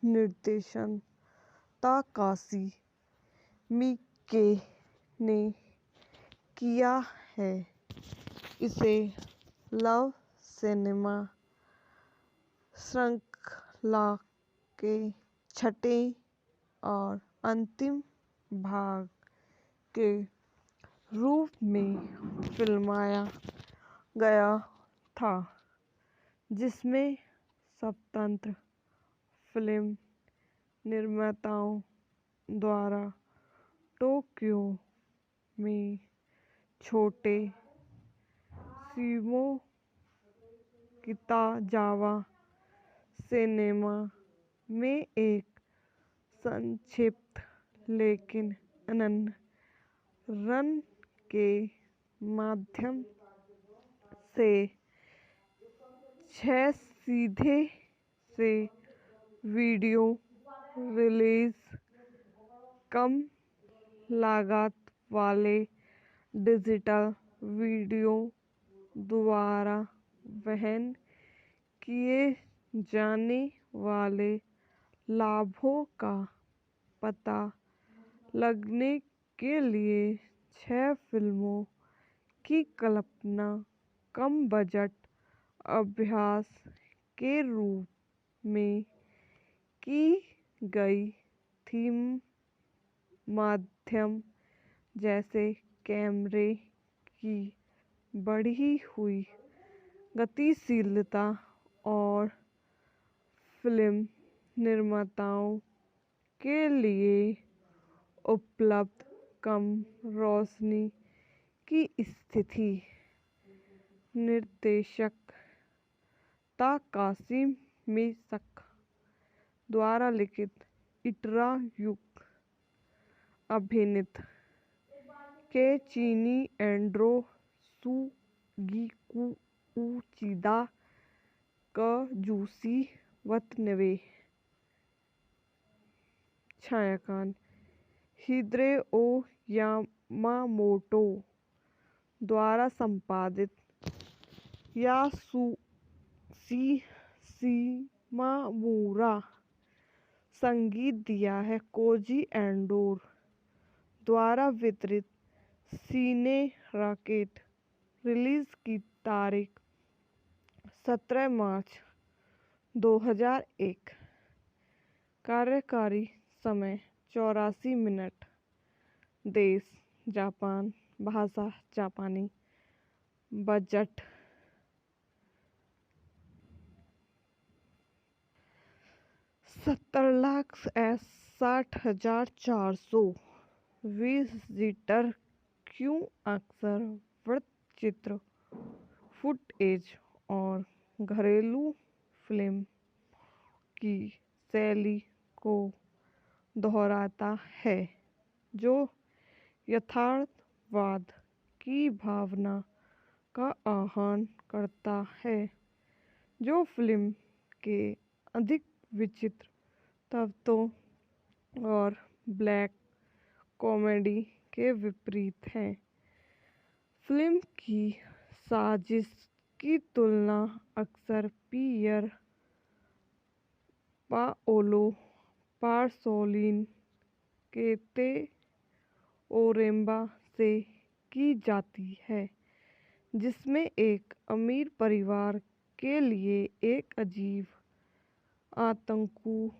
निर्देशन ताकाशी मिके ने किया है। इसे लव सिनेमा श्रृंखला के छठे और अंतिम भाग के रूप में फिल्माया गया था, जिसमें स्वतंत्र फिल्म निर्माताओं द्वारा टोक्यो में छोटे शिमो किताजावा सिनेमा में एक संक्षिप्त लेकिन अनन्य रन के माध्यम से 6 सीधे से वीडियो रिलीज, कम लागत वाले डिजिटल वीडियो द्वारा वहन किए जाने वाले लाभों का पता लगाने के लिए 6 फिल्मों की कल्पना कम बजट अभ्यास के रूप में की गई थीम माध्यम जैसे कैमरे की बढ़ी हुई गतिशीलता और फिल्म निर्माताओं के लिए उपलब्ध कम रोशनी की स्थिति। निर्देशक ताकाशी मिसक द्वारा लिखित इटरा युग अभिनीत केचिनी एंड्रो सुगिकु उचिदा कजुसी वतनबे। छायांकन हिदेओ यामामोटो द्वारा संपादित यासुशी शिमामुरा। संगीत दिया है कोजी एंडो द्वारा वितरित सीने रॉकेट। रिलीज की तारीख 17 मार्च 2001। कार्यकारी समय 84 मिनट। देश जापान। भाषा जापानी। बजट 70,60,400। विजिटर क्यों अक्सर वृत्तचित्र, फुटेज और घरेलू फिल्म की शैली को दोहराता है, जो यथार्थवाद की भावना का आह्वान करता है, जो फिल्म के अधिक विचित्र तत्वों और ब्लैक कॉमेडी के विपरीत है। फिल्म की साजिश की तुलना अक्सर पियर पाओलो पासोलिन के ते ओरेम्बा से की जाती है, जिसमें एक अमीर परिवार के लिए एक अजीब आतंकु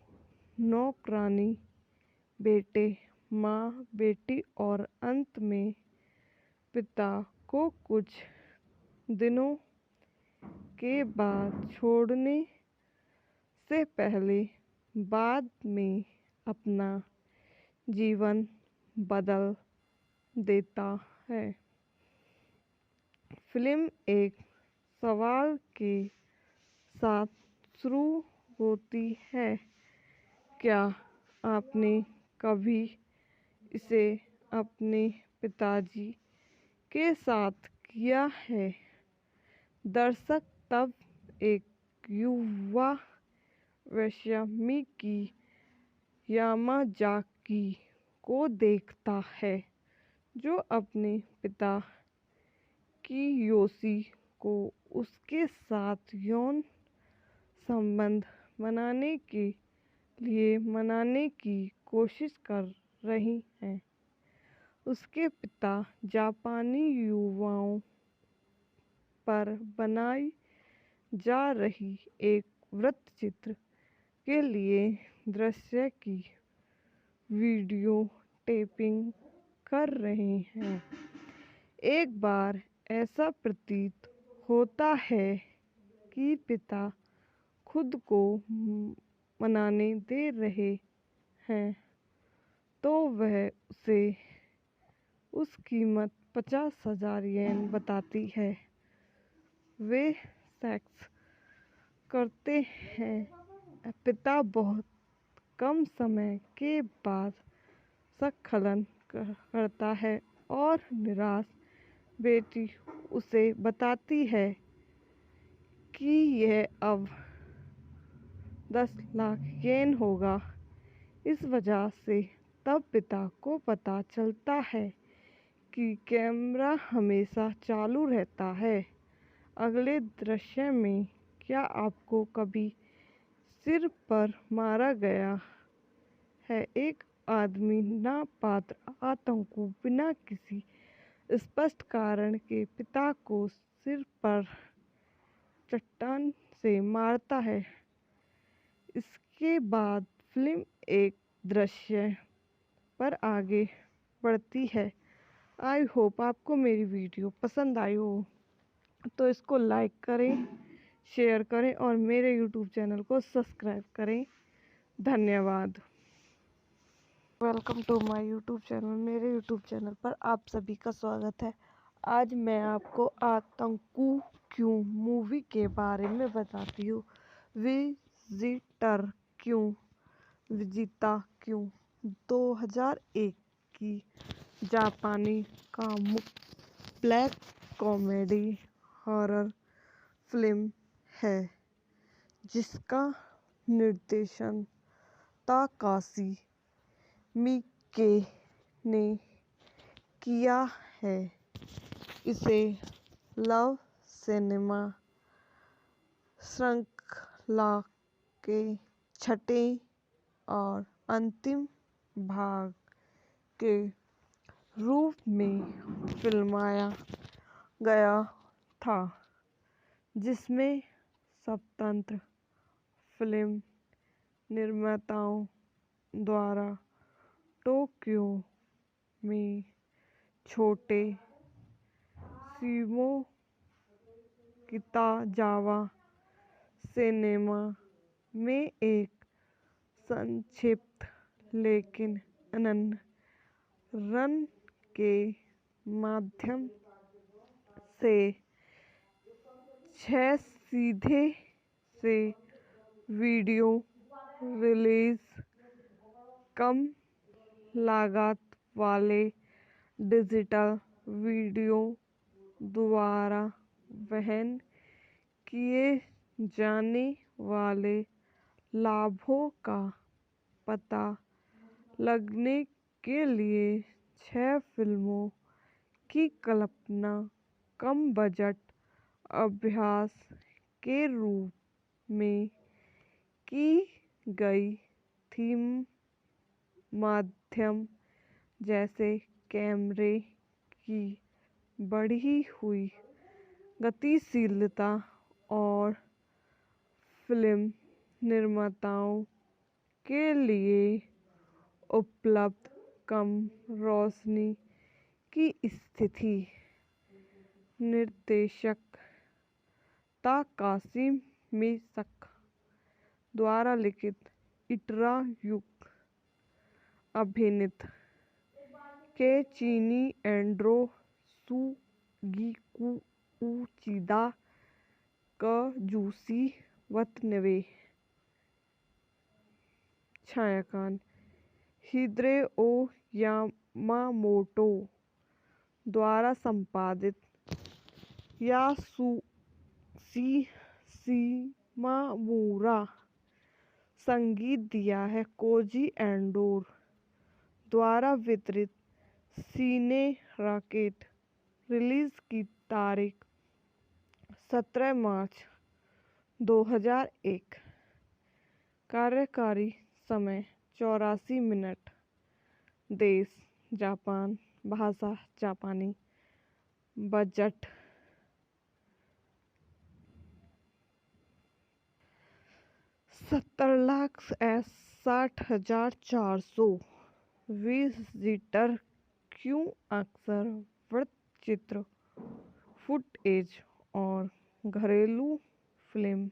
नौकरानी, बेटे, माँ, बेटी और अंत में पिता को कुछ दिनों के बाद छोड़ने से पहले बाद में अपना जीवन बदल देता है। फिल्म एक सवाल के साथ शुरू होती है, क्या आपने कभी इसे अपने पिताजी के साथ किया है? दर्शक तब एक युवा वेश्यामिकी यामाजाकी को देखता है, जो अपने पिता कियोशी को उसके साथ यौन संबंध बनाने के लिए मनाने की कोशिश कर रही है। उसके पिता जापानी युवाओं पर बनाई जा रही एक वृत्तचित्र के लिए दृश्य की वीडियो टेपिंग कर रहे हैं। एक बार ऐसा प्रतीत होता है कि पिता खुद को मनाने दे रहे हैं, तो वह उस कीमत 50,000 येन बताती है। वे सेक्स करते हैं। पिता बहुत कम समय के बाद स्खलन करता है और निराश बेटी उसे बताती है कि यह अब 10 लाख येन होगा। इस वजह से तब पिता को पता चलता है कि कैमरा हमेशा चालू रहता है। अगले दृश्य में क्या आपको कभी सिर पर मारा गया है? एक आदमी नापात्र आतंकवादी बिना किसी स्पष्ट कारण के पिता को सिर पर चट्टान से मारता है। इसके बाद फिल्म एक दृश्य पर आगे बढ़ती है। आई होप आपको मेरी वीडियो पसंद आई हो, तो इसको लाइक करें, शेयर करें और मेरे यूट्यूब चैनल को सब्सक्राइब करें। धन्यवाद। Welcome to my YouTube channel. मेरे यूट्यूब चैनल पर आप सभी का स्वागत है। आज मैं आपको आतंकू क्यों मूवी के बारे में बताती हूँ। विजिटर क्यों, विजिता क्यों 2001 की जापानी कामुक ब्लैक कॉमेडी हॉरर फिल्म है जिसका निर्देशन ताकाशी मिके ने किया है। इसे लव सिनेमा श्रृंखला के छठे और अंतिम भाग के रूप में फिल्माया गया था, जिसमें स्वतंत्र फिल्म निर्माताओं द्वारा टोक्यो में छोटे शिमो किताजावा सिनेमा में एक संक्षिप्त लेकिन अनन्य रन के माध्यम से 6 सीधे से वीडियो रिलीज, कम लागत वाले डिजिटल वीडियो द्वारा वहन किए जाने वाले लाभों का पता लगाने के लिए 6 फिल्मों की कल्पना कम बजट अभ्यास के रूप में की गई थी। माध्यम जैसे कैमरे की बढ़ी हुई गतिशीलता और फिल्म निर्माताओं के लिए उपलब्ध कम रोशनी की स्थिति। निर्देशक ताकाशी मिके द्वारा लिखित, इटरा युक अभिनीत केइची एंडो सुगिकू उचिदा काजुशी वतनबे। छायांकन हिदेओ यामामोटो द्वारा संपादित, यासुशी शिमामुरा। संगीत दिया है कोजी एंडो द्वारा वितरित, सिने रॉकेट। रिलीज की तारीख 17 मार्च 2001। कार्यकारी समय 84 मिनट। देश जापान, भाषा जापानी। बजट 70,60,400। विजिटर क्यों अक्सर वृत्तचित्र, फुटेज और घरेलू फिल्म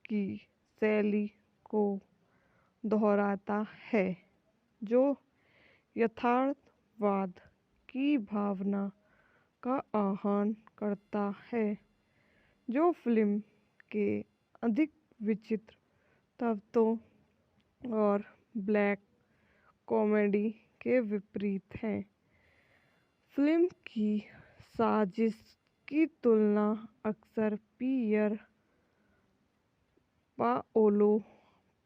की शैली को दोहराता है, जो यथार्थवाद की भावना का आह्वान करता है। जो फिल्म के अधिक विचित्र तत्वों और ब्लैक कॉमेडी के विपरीत है। फिल्म की साजिश की तुलना अक्सर पियर पाओलो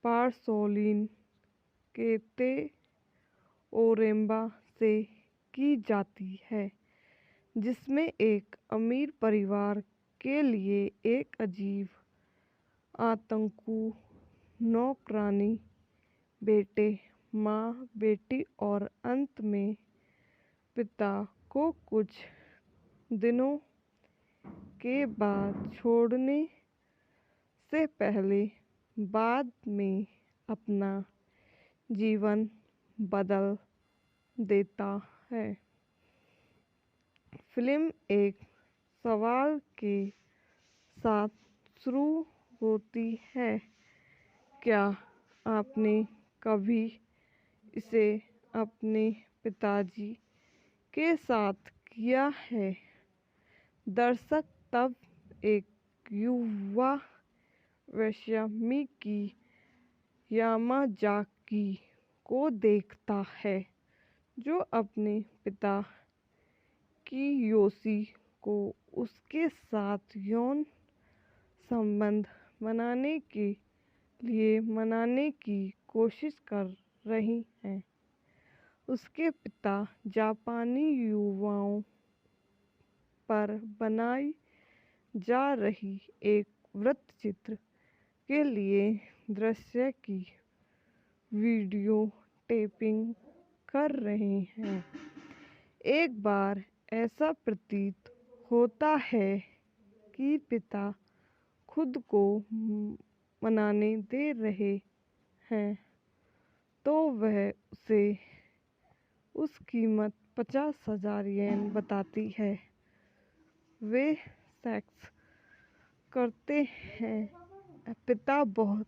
पार्सोलिन के ते ओरेम्बा से की जाती है, जिसमें एक अमीर परिवार के लिए एक अजीब आतंकू नौकरानी, बेटे, माँ, बेटी और अंत में पिता को कुछ दिनों के बाद छोड़ने से पहले बाद में अपना जीवन बदल देता है। फिल्म एक सवाल के साथ शुरू होती है, क्या आपने कभी इसे अपने पिताजी के साथ किया है? दर्शक तब एक युवा वेश्यामिकी यामाजाकी को देखता है, जो अपने पिता कियोशी को उसके साथ यौन संबंध बनाने के लिए मनाने की कोशिश कर रही हैं। उसके पिता जापानी युवाओं पर बनाई जा रही एक वृत्तचित्र के लिए दृश्य की वीडियो टेपिंग कर रहे हैं। एक बार ऐसा प्रतीत होता है कि पिता खुद को मनाने दे रहे हैं, तो वह उसे उस कीमत 50,000 येन बताती है। वे सेक्स करते हैं। पिता बहुत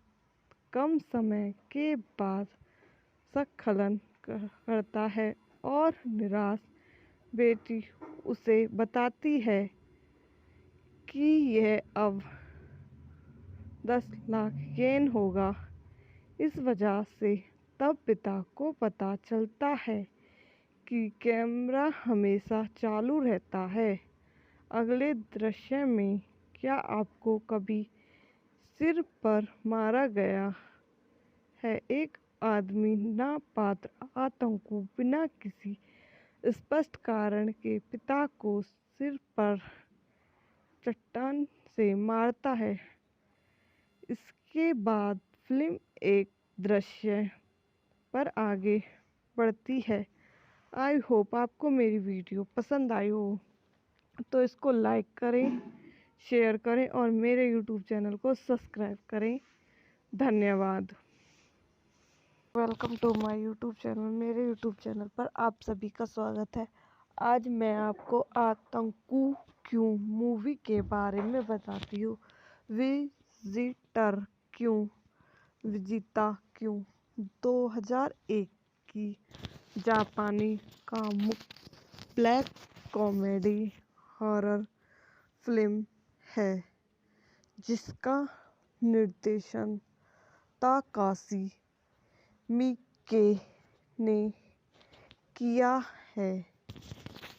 कम समय के बाद स्खलन करता है और निराश बेटी उसे बताती है कि यह अब 10 लाख येन होगा। इस वजह से तब पिता को पता चलता है कि कैमरा हमेशा चालू रहता है। अगले दृश्य में, क्या आपको कभी सिर पर मारा गया है? एक आदमी नापात्र आतंकू बिना किसी स्पष्ट कारण के पिता को सिर पर चट्टान से मारता है। इसके बाद फिल्म एक दृश्य पर आगे बढ़ती है। आई होप आपको मेरी वीडियो पसंद आई हो, तो इसको लाइक करें, शेयर करें और मेरे यूट्यूब चैनल को सब्सक्राइब करें। धन्यवाद। Welcome to my YouTube channel. मेरे यूट्यूब चैनल पर आप सभी का स्वागत है। आज मैं आपको आतंकू क्यों मूवी के बारे में बताती हूँ। विजिटर क्यों, विजिता क्यों 2001 की जापानी कामुक ब्लैक कॉमेडी हॉरर फिल्म है, जिसका निर्देशन ताकाशी मिके ने किया है।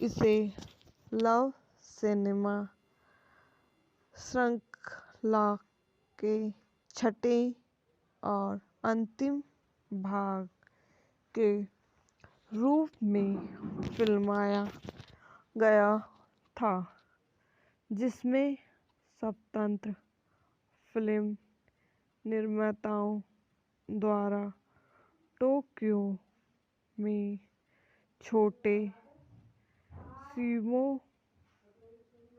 इसे लव सिनेमा श्रृंखला के छठे और अंतिम भाग के रूप में फिल्माया गया था, जिसमें स्वतंत्र फिल्म निर्माताओं द्वारा टोक्यो में छोटे शिमो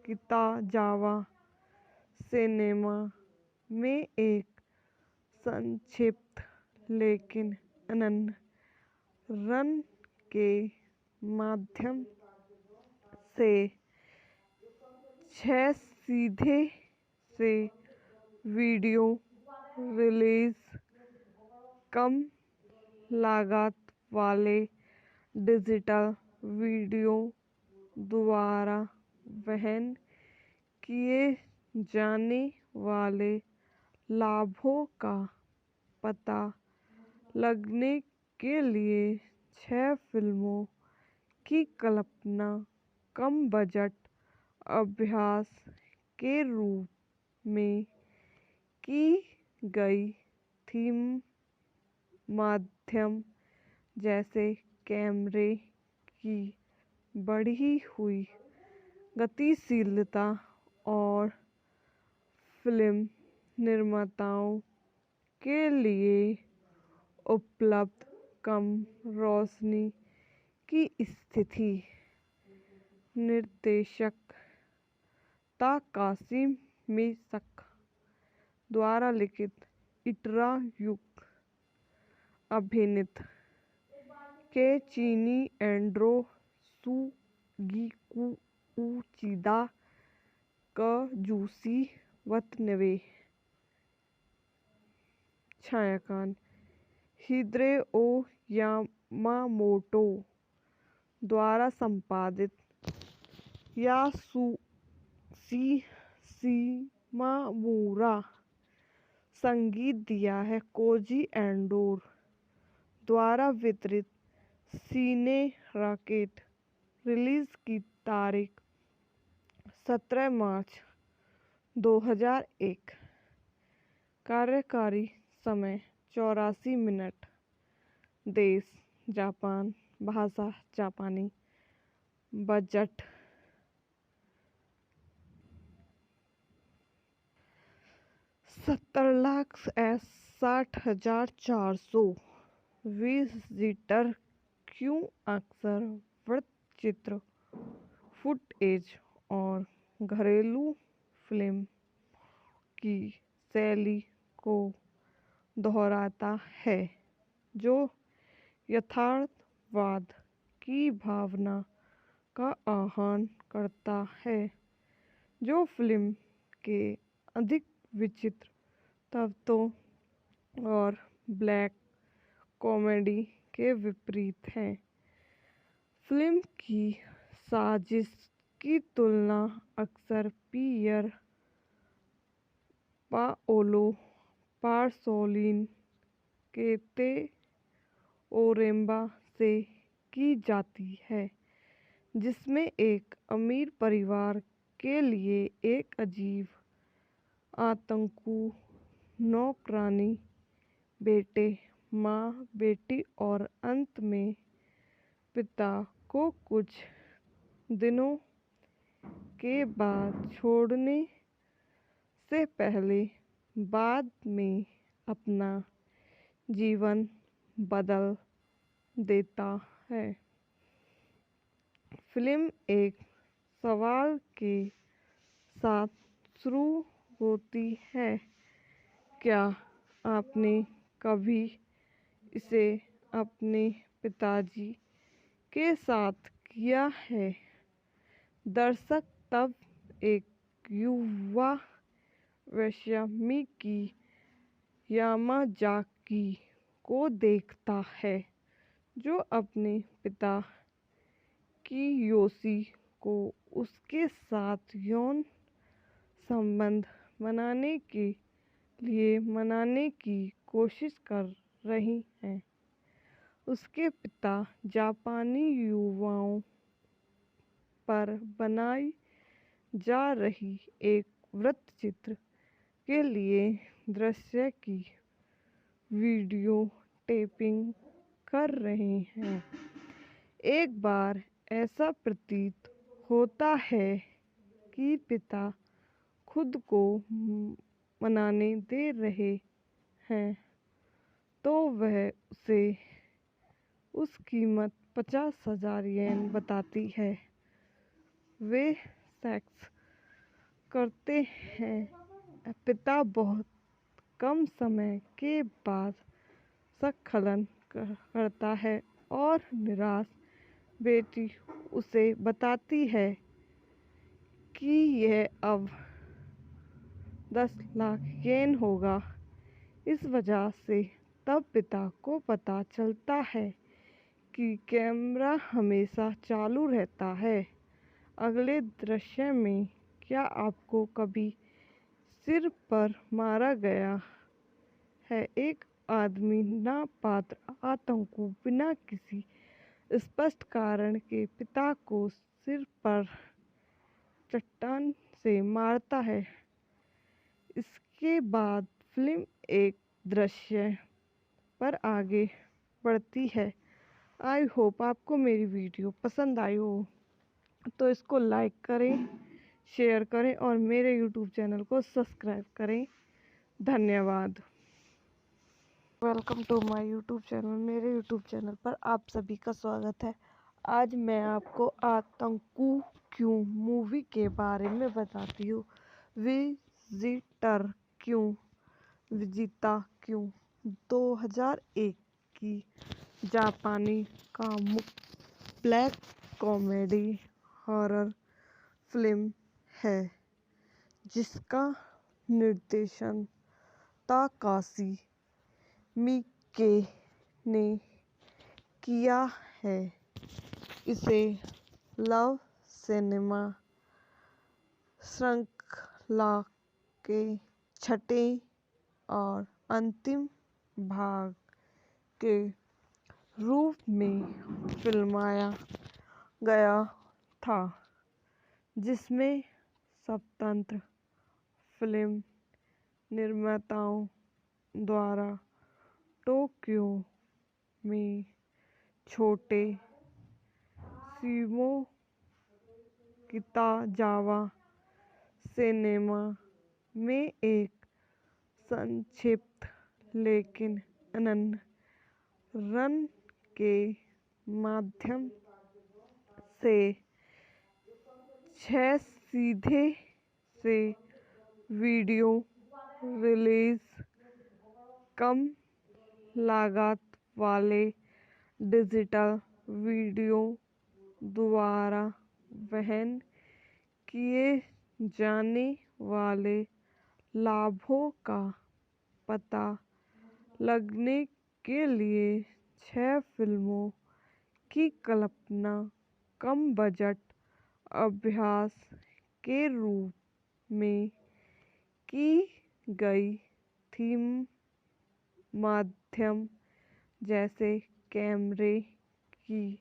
किताजावा सिनेमा में एक संक्षिप्त लेकिन अनन्य रन के माध्यम से 6 सीधे से वीडियो रिलीज, कम लागत वाले डिजिटल वीडियो द्वारा वहन किए जाने वाले लाभों का पता लगने के लिए 6 फिल्मों की कल्पना कम बजट अभ्यास के रूप में की गई थीम माध्यम जैसे कैमरे की बढ़ी हुई गतिशीलता और फिल्म निर्माताओं के लिए उपलब्ध कम रोशनी की स्थिति। निर्देशक कासिम मिसक द्वारा लिखित इटरा युग अभिनीत केचिनी एंड्रो सुगिकु उचिदा कजूसी वतनबे। छायांकन हिदेओ यामामोटो द्वारा संपादित यासुशी शिमामुरा। संगीत दिया है कोजी एंडो द्वारा वितरित सीने रॉकेट। रिलीज की तारीख 17 मार्च 2001। कार्यकारी समय 84 मिनट। देश जापान। भाषा जापानी। बजट 70,60,400। विजिटर क्यों अक्सर वृत्तचित्र फुटेज और घरेलू फिल्म की शैली को दोहराता है जो यथार्थवाद की भावना का आह्वान करता है, जो फिल्म के अधिक विचित्र तत्वों और ब्लैक कॉमेडी के विपरीत है। फिल्म की साजिश की तुलना अक्सर पियर पाओलो पासोलिन के ते ओरेम्बा से की जाती है, जिसमें एक अमीर परिवार के लिए एक अजीब आतंकु नौकरानी, बेटे, माँ, बेटी और अंत में पिता को कुछ दिनों के बाद छोड़ने से पहले बाद में अपना जीवन बदल देता है। फिल्म एक सवाल के साथ शुरू होती है, क्या आपने कभी इसे अपने पिताजी के साथ किया है? दर्शक तब एक युवा वेश्यामिकी यामाजाकी को देखता है, जो अपने पिता कियोशी को उसके साथ यौन संबंध बनाने के लिए मनाने की कोशिश कर रही है। उसके पिता जापानी युवाओं पर बनाई जा रही एक वृत्तचित्र के लिए दृश्य की वीडियो टेपिंग कर रहे हैं। एक बार ऐसा प्रतीत होता है कि पिता खुद को मनाने दे रहे हैं, तो वह उसे उस कीमत 50,000 येन बताती है। वे सेक्स करते हैं। पिता बहुत कम समय के बाद स्खलन करता है और निराश बेटी उसे बताती है कि यह अब 10 लाख येन होगा। इस वजह से तब पिता को पता चलता है कि कैमरा हमेशा चालू रहता है। अगले दृश्य में क्या आपको कभी सिर पर मारा गया है। एक आदमी नापात्र आतंकवादी बिना किसी स्पष्ट कारण के पिता को सिर पर चट्टान से मारता है। इसके बाद फिल्म एक दृश्य पर आगे बढ़ती है। आई होप आपको मेरी वीडियो पसंद आई हो, तो इसको लाइक करें, शेयर करें और मेरे यूट्यूब चैनल को सब्सक्राइब करें। धन्यवाद। Welcome to my YouTube channel. मेरे यूट्यूब चैनल पर आप सभी का स्वागत है। आज मैं आपको आतंकू क्यों मूवी के बारे में बताती हूँ। विजिटर क्यों, विजिता क्यों 2001 की जापानी कामुक ब्लैक कॉमेडी हॉरर फिल्म है जिसका निर्देशन ताकाशी मिके ने किया है। इसे लव सिनेमा श्रृंखला के छठे और अंतिम भाग के रूप में फिल्माया गया था, जिसमें स्वतंत्र फिल्म निर्माताओं द्वारा टोक्यो में छोटे शिमो किताजावा सिनेमा में एक संक्षिप्त लेकिन अनन्य रन के माध्यम से 6 सीधे से वीडियो रिलीज, कम लागत वाले डिजिटल वीडियो द्वारा वहन किए जाने वाले लाभों का पता लगाने के लिए 6 फिल्मों की कल्पना कम बजट अभ्यास के रूप में की गई थी। माध्यम जैसे कैमरे की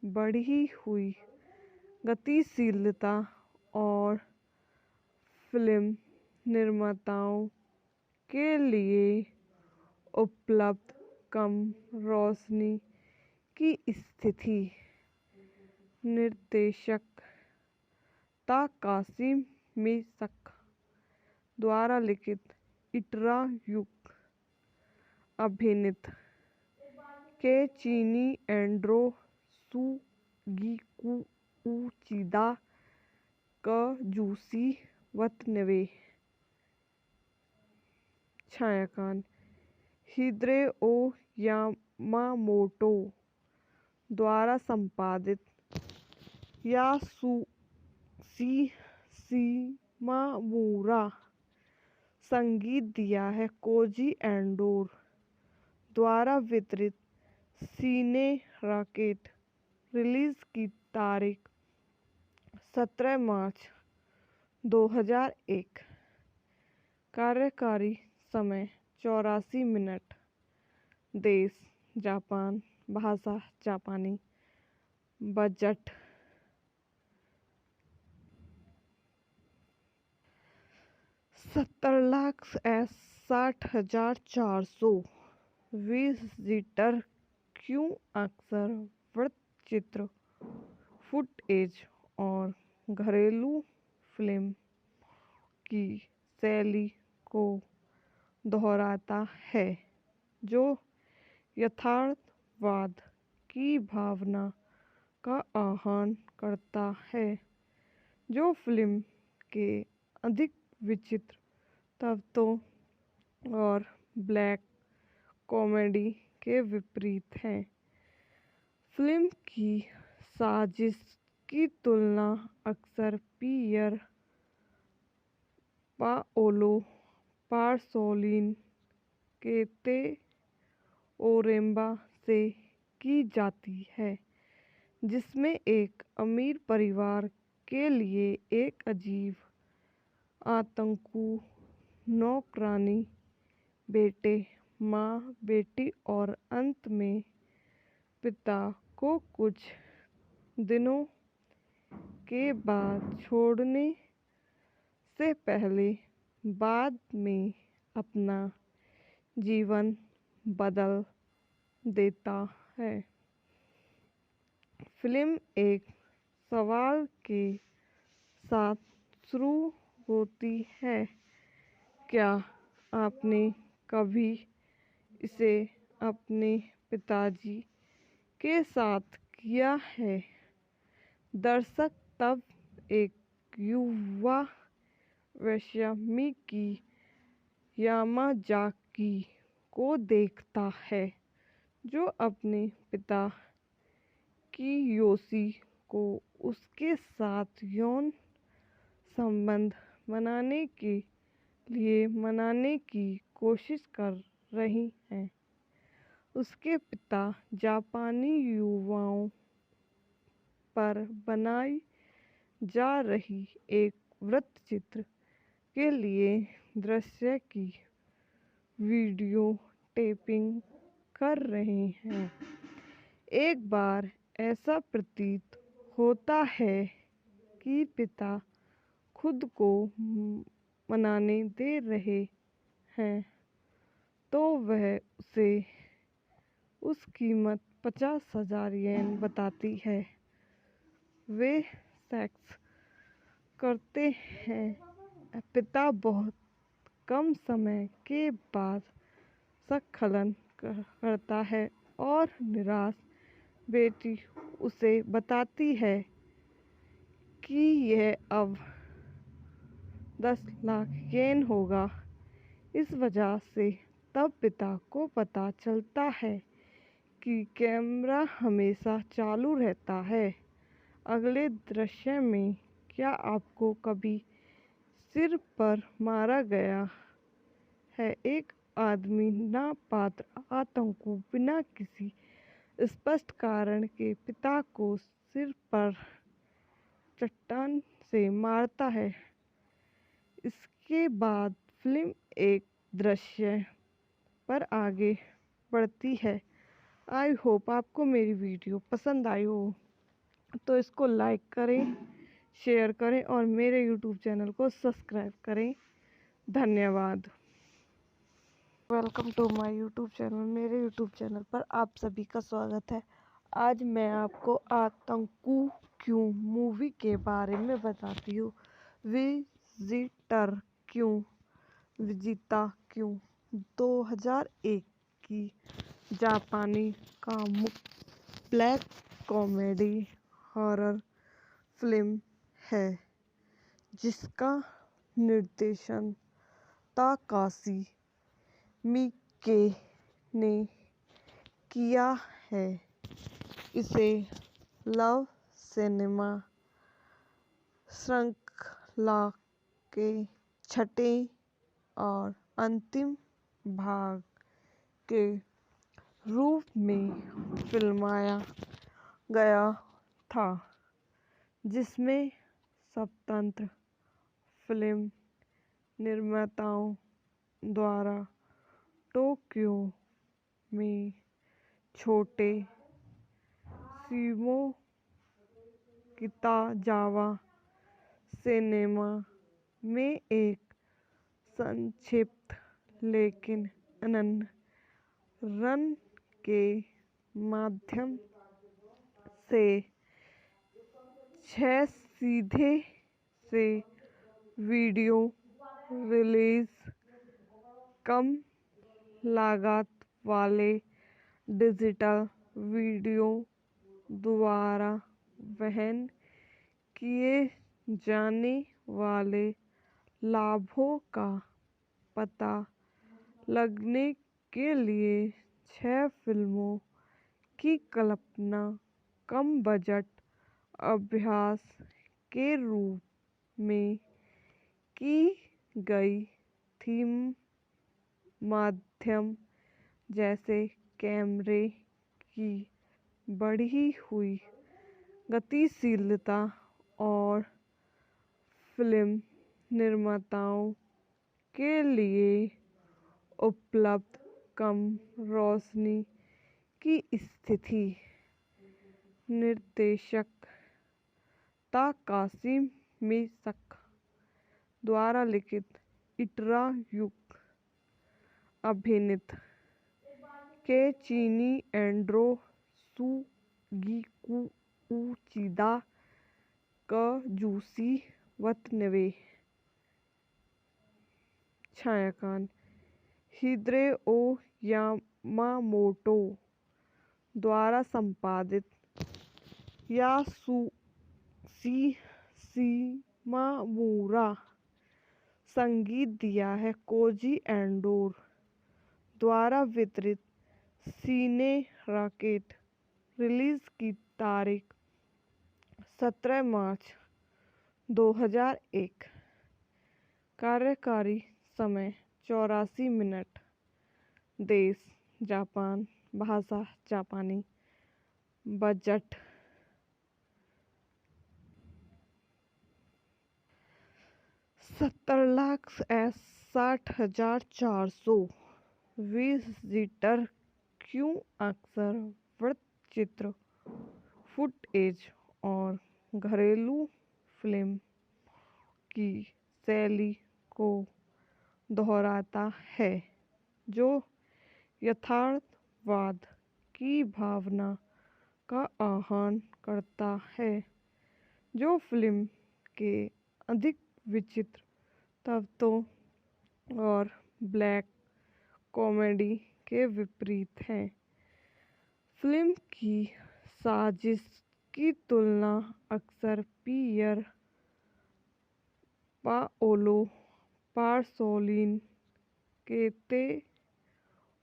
बढ़ी हुई गतिशीलता और फिल्म निर्माताओं के लिए उपलब्ध कम रोशनी की स्थिति। निर्देशक ताकाशी मिके द्वारा लिखित, इटरा-युक अभिनीत केइची एंडो सुगिको उचिदा काजुशी वतनबे। छायांकन हिदेओ यामामोटो द्वारा संपादित, यासुशी शिमामुरा। संगीत दिया है कोजी एंडो द्वारा वितरित। सिने रॉकेट। रिलीज की तारीख 17 मार्च 2001। कार्यकारी समय 84 मिनट। देश जापान। भाषा जापानी। बजट 70,60,400। विजिटर क्यों अक्सर वृत्तचित्र, फुटेज और घरेलू फिल्म की शैली को दोहराता है, जो यथार्थवाद की भावना का आह्वान करता है, जो फिल्म के अधिक विचित्र तत्वों और ब्लैक कॉमेडी के विपरीत है। फिल्म की साजिश की तुलना अक्सर पियर पाओलो पासोलिनी के तेओरेम्बा से की जाती है, जिसमें एक अमीर परिवार के लिए एक अजीब आतंकवादी नौकरानी, बेटे, माँ, बेटी और अंत में पिता को कुछ दिनों के बाद छोड़ने से पहले बाद में अपना जीवन बदल देता है। फिल्म एक सवाल के साथ शुरू होती है, क्या आपने कभी इसे अपने पिताजी के साथ किया है? दर्शक तब एक युवा वैश्यामिकी यामाजाकी को देखता है जो अपने पिता कियोशी को उसके साथ यौन संबंध बनाने के लिए मनाने की कोशिश कर रही हैं। उसके पिता जापानी युवाओं पर बनाई जा रही एक वृत्तचित्र के लिए दृश्य की वीडियो टेपिंग कर रहे हैं। एक बार ऐसा प्रतीत होता है कि पिता खुद को मनाने दे रहे हैं, तो वह उसे उस कीमत 50,000 येन बताती है। वे सेक्स करते हैं। पिता बहुत कम समय के बाद स्खलन करता है और निराश बेटी उसे बताती है कि यह अब 10 लाख येन होगा। इस वजह से तब पिता को पता चलता है कि कैमरा हमेशा चालू रहता है। अगले दृश्य में क्या आपको कभी सिर पर मारा गया है? एक आदमी नापात्र आतंकु बिना किसी स्पष्ट कारण के पिता को सिर पर चट्टान से मारता है। इसके बाद फिल्म एक दृश्य पर आगे बढ़ती है। आई होप आपको मेरी वीडियो पसंद आई हो, तो इसको लाइक करें, शेयर करें और मेरे यूट्यूब चैनल को सब्सक्राइब करें। धन्यवाद। Welcome to my YouTube channel. मेरे यूट्यूब चैनल पर आप सभी का स्वागत है। आज मैं आपको आतंकु क्यों मूवी के बारे में बताती हूँ। विजिटर क्यों, विजिता क्यों 2001 की जापानी कामुक ब्लैक कॉमेडी हॉरर फिल्म है जिसका निर्देशन ताकाशी मिके ने किया है। इसे लव सिनेमा श्रृंखला के छठे और अंतिम भाग के रूप में फिल्माया गया था, जिसमें स्वतंत्र फिल्म निर्माताओं द्वारा टोक्यो में छोटे शिमो किताजावा सिनेमा में एक संक्षिप्त लेकिन अनन्य रन के माध्यम से 6 सीधे से वीडियो रिलीज, कम लागत वाले डिजिटल वीडियो द्वारा वहन किए जाने वाले लाभों का पता लगाने के लिए 6 फिल्मों की कल्पना कम बजट अभ्यास के रूप में की गई थी। माध्यम जैसे कैमरे की बढ़ी हुई गतिशीलता और फिल्म निर्माताओं के लिए उपलब्ध कम रोशनी की स्थिति। निर्देशक कासिम मिसक द्वारा लिखित इटरा युग। अभिनीत के चीनी एंड्रो सुगीकू उचिदा कजूसी वतनवे। छायांकन हिदेओ यामामोटो द्वारा संपादित। यासुशी शिमामुरा। संगीत दिया है कोजी एंडो द्वारा वितरित। सीने रॉकेट। रिलीज की तारीख 17 मार्च 2001। कार्यकारी समय 84 मिनट। देश जापान। भाषा जापानी। बजट 70,60,400। विजिटर क्यों अक्सर वृत्तचित्र फुटेज और घरेलू फिल्म की शैली को दोहराता है जो यथार्थवाद की भावना का आह्वान करता है, जो फिल्म के अधिक विचित्र तत्वों और ब्लैक कॉमेडी के विपरीत है। फिल्म की साजिश की तुलना अक्सर पियर पाओलो पासोलिन के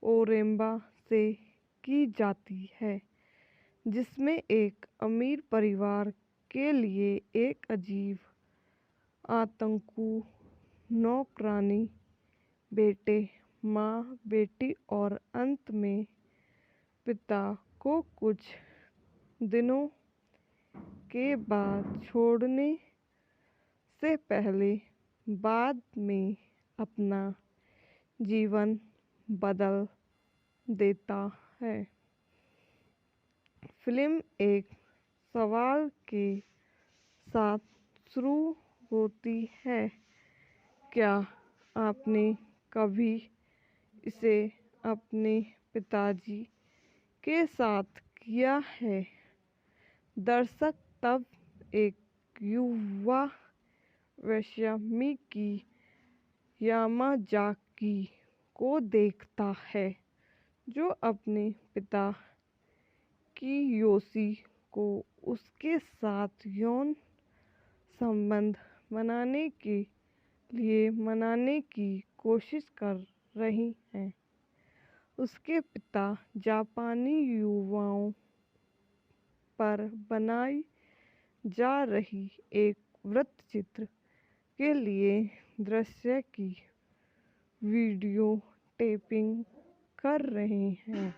ओरेम्बा से की जाती है, जिसमें एक अमीर परिवार के लिए एक अजीब आतंकु नौकरानी, बेटे, माँ, बेटी और अंत में पिता को कुछ दिनों के बाद छोड़ने से पहले बाद में अपना जीवन बदल देता है। फिल्म एक सवाल के साथ शुरू होती है, क्या आपने कभी इसे अपने पिताजी के साथ किया है? दर्शक तब एक युवा वेश्यामिकी यामाजाकी को देखता है, जो अपने पिता कियोशी को उसके साथ यौन संबंध बनाने के लिए मनाने की कोशिश कर रही है। उसके पिता जापानी युवाओं पर बनाई जा रही एक वृत्तचित्र के लिए दृश्य की वीडियो टेपिंग कर रहे हैं।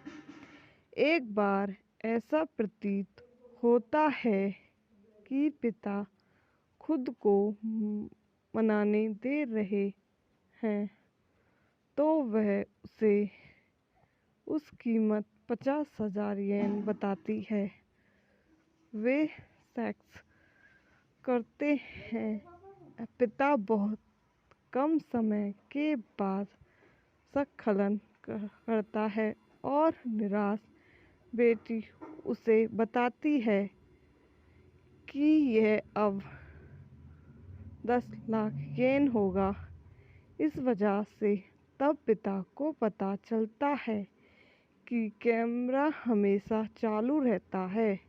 एक बार ऐसा प्रतीत होता है कि पिता खुद को मनाने दे रहे हैं, तो वह उसे उस कीमत 50,000 येन बताती है। वे सेक्स करते हैं। पिता बहुत कम समय के बाद स्खलन करता है और निराश बेटी उसे बताती है कि यह अब 10 लाख येन होगा। इस वजह से तब पिता को पता चलता है कि कैमरा हमेशा चालू रहता है।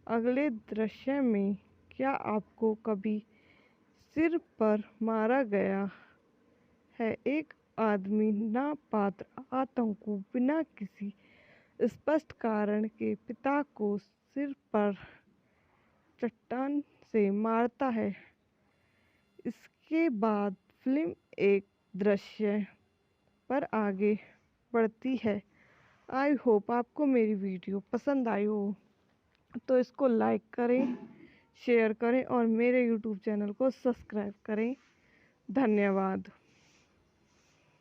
अगले दृश्य में, क्या आपको कभी सिर पर मारा गया है? एक आदमी नापात्र आतंकु बिना किसी स्पष्ट कारण के पिता को सिर पर चट्टान से मारता है। इसके बाद फिल्म एक दृश्य पर आगे बढ़ती है। आई होप आपको मेरी वीडियो पसंद आई हो, तो इसको लाइक करें, शेयर करें और मेरे यूट्यूब चैनल को सब्सक्राइब करें। धन्यवाद।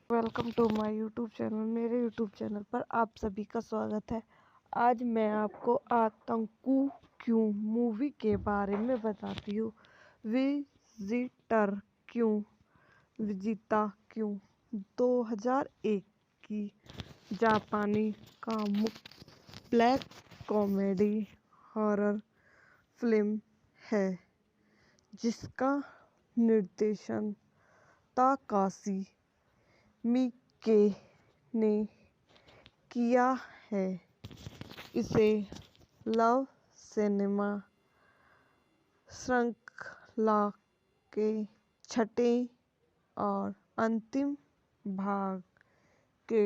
Welcome to my YouTube channel. मेरे यूट्यूब चैनल पर आप सभी का स्वागत है। आज मैं आपको आतंकू क्यों मूवी के बारे में बताती हूँ। विजिटर क्यों, विजिता क्यों 2001 की जापानी कामुक ब्लैक कॉमेडी हॉरर फिल्म है जिसका निर्देशन ताकाशी मिके ने किया है। इसे लव सिनेमा श्रृंखला के छठे और अंतिम भाग के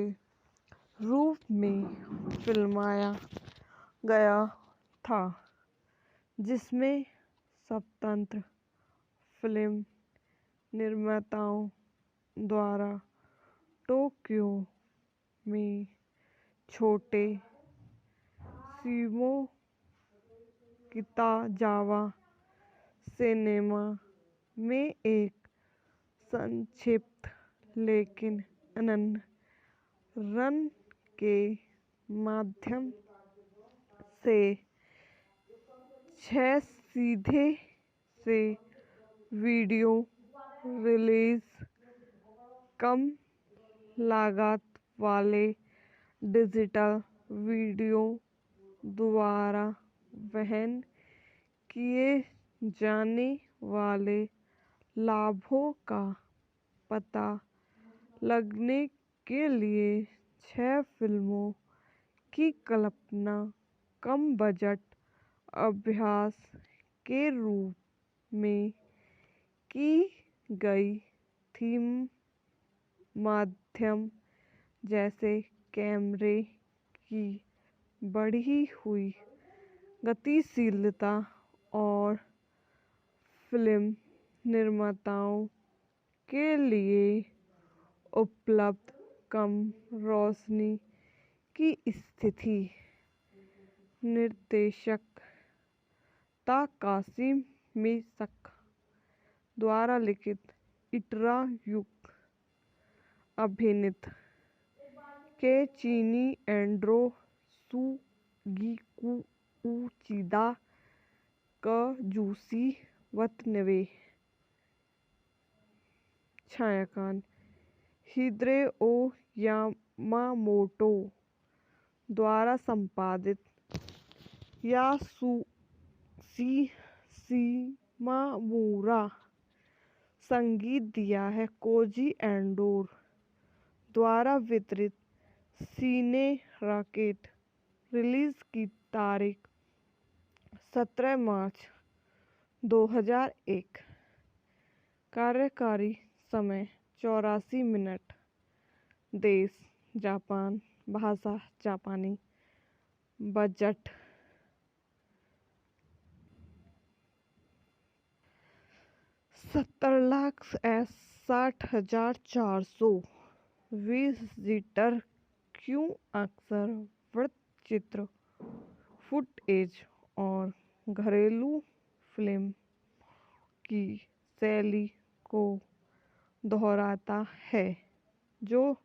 रूप में फिल्माया गया था, जिसमें स्वतंत्र फिल्म निर्माताओं द्वारा टोक्यो में छोटे सीमो किताजावा सिनेमा में एक संक्षिप्त लेकिन अनन्य रन के माध्यम से 6 सीधे से वीडियो रिलीज, कम लागत वाले डिजिटल वीडियो द्वारा वहन किए जाने वाले लाभों का पता लगने के लिए 6 फिल्मों की कल्पना कम बजट अभ्यास के रूप में की गई थी। माध्यम जैसे कैमरे की बढ़ी हुई गतिशीलता और फिल्म निर्माताओं के लिए उपलब्ध कम रोशनी की स्थिति। निर्देशक ताकाशी मिकासा द्वारा लिखित, इटरा युक अभिनीत केइची एंडो सुगिकू उचिदा काजुशी वतनबे। छायांकन हिदेओ यामामोटो द्वारा संपादित, यासुशी शिमामुरा। संगीत दिया है कोजी एंडो द्वारा वितरित, सीने रॉकेट। रिलीज की तारीख 17 मार्च 2001। कार्यकारी समय 84 मिनट। देश जापान, भाषा जापानी। बजट 70,60,400। विजिटर क्यों अक्सर वृत्तचित्र, फुटेज और घरेलू फिल्म की शैली को दोहराता है, जो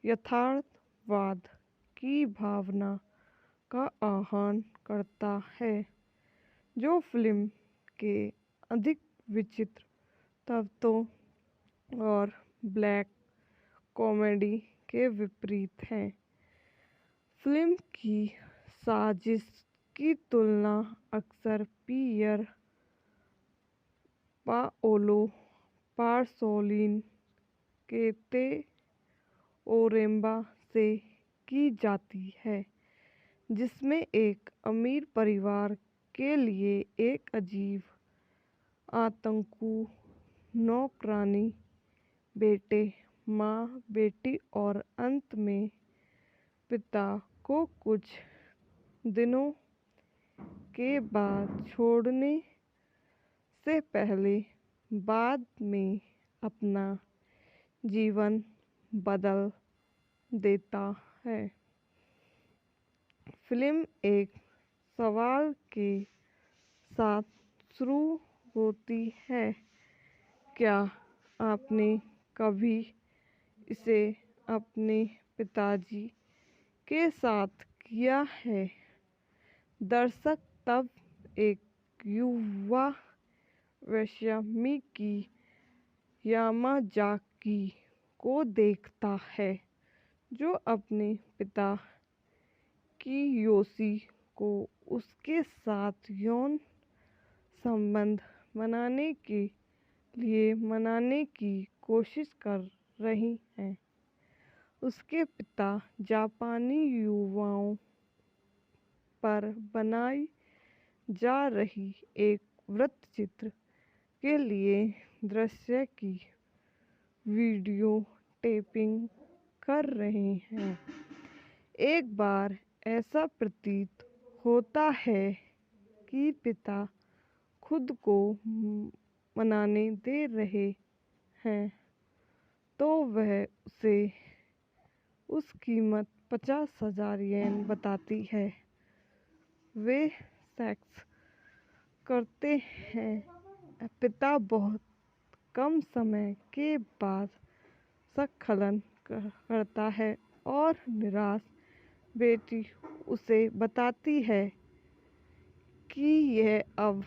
यथार्थवाद की भावना का आह्वान करता है, जो फिल्म के अधिक विचित्र तत्वों और ब्लैक कॉमेडी के विपरीत है। फिल्म की साजिश की तुलना अक्सर पियर पाओलो पासोलिन के ते ओरेम्बा से की जाती है, जिसमें एक अमीर परिवार के लिए एक अजीब आतंकू नौकरानी, बेटे, माँ, बेटी और अंत में पिता को कुछ दिनों के बाद छोड़ने से पहले बाद में अपना जीवन बदल देता है। फिल्म एक सवाल के साथ शुरू होती है, क्या आपने कभी इसे अपने पिताजी के साथ किया है। दर्शक तब एक युवा वेश्यामी की यामाजाकी को देखता है जो अपने पिता कियोशी को उसके साथ यौन संबंध बनाने के लिए मनाने की कोशिश कर रही हैं। उसके पिता जापानी युवाओं पर बनाई जा रही एक वृत्तचित्र के लिए दृश्य की वीडियो टेपिंग कर रहे हैं। एक बार ऐसा प्रतीत होता है कि पिता खुद को मनाने दे रहे हैं तो वह उसे उस कीमत 50,000 येन बताती है। वे सेक्स करते हैं। पिता बहुत कम समय के बाद स्खलन करता है और निराश बेटी उसे बताती है कि यह अब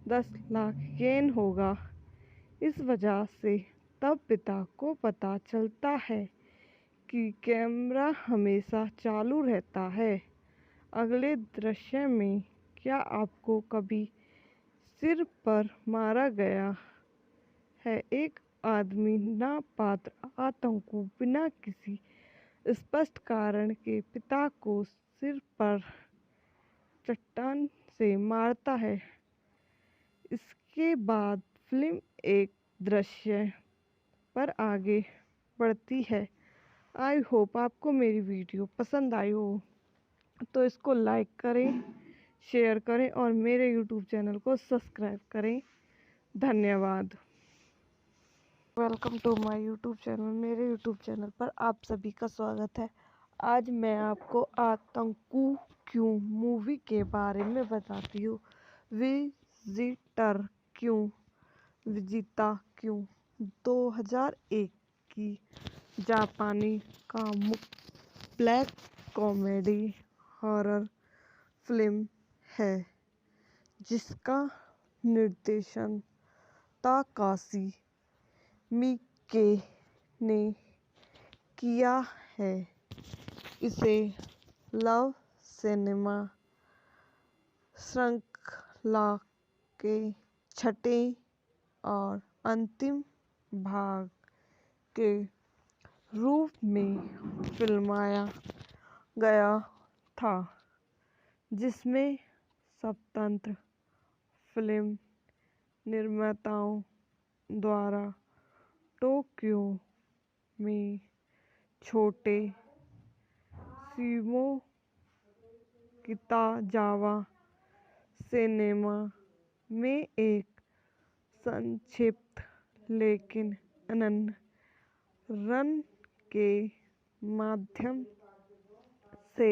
10 लाख येन होगा। इस वजह से तब पिता को पता चलता है कि कैमरा हमेशा चालू रहता है। अगले दृश्य में क्या आपको कभी सिर पर मारा गया है? एक आदमी नापात्र आतंकु बिना किसी स्पष्ट कारण के पिता को सिर पर चट्टान से मारता है। इसके बाद फिल्म एक दृश्य पर आगे बढ़ती है। आई होप आपको मेरी वीडियो पसंद आई हो तो इसको लाइक करें, शेयर करें और मेरे यूट्यूब चैनल को सब्सक्राइब करें। धन्यवाद। Welcome to my YouTube channel. मेरे यूट्यूब चैनल पर आप सभी का स्वागत है। आज मैं आपको आतंकु क्यों मूवी के बारे में बताती हूँ। विजिटर क्यों, विजिता क्यों 2001 की जापानी कामुक ब्लैक कॉमेडी हॉरर फिल्म है जिसका निर्देशन ताकाशी मिके ने किया है। इसे लव सिनेमा श्रृंखला के छठे और अंतिम भाग के रूप में फिल्माया गया था जिसमें स्वतंत्र फिल्म निर्माताओं द्वारा टोक्यो में छोटे शिमो किताजावा सिनेमा में एक संक्षिप्त लेकिन अनन्य रन के माध्यम से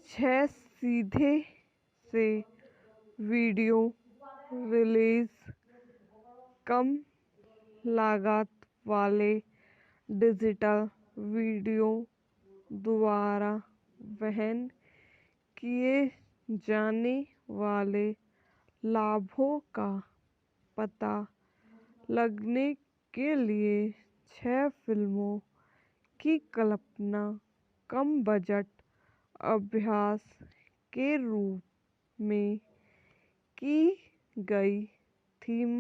6 सीधे से वीडियो रिलीज, कम लागत वाले डिजिटल वीडियो द्वारा वहन किए जाने वाले लाभों का पता लगाने के लिए 6 फिल्मों की कल्पना कम बजट अभ्यास के रूप में की गई थीम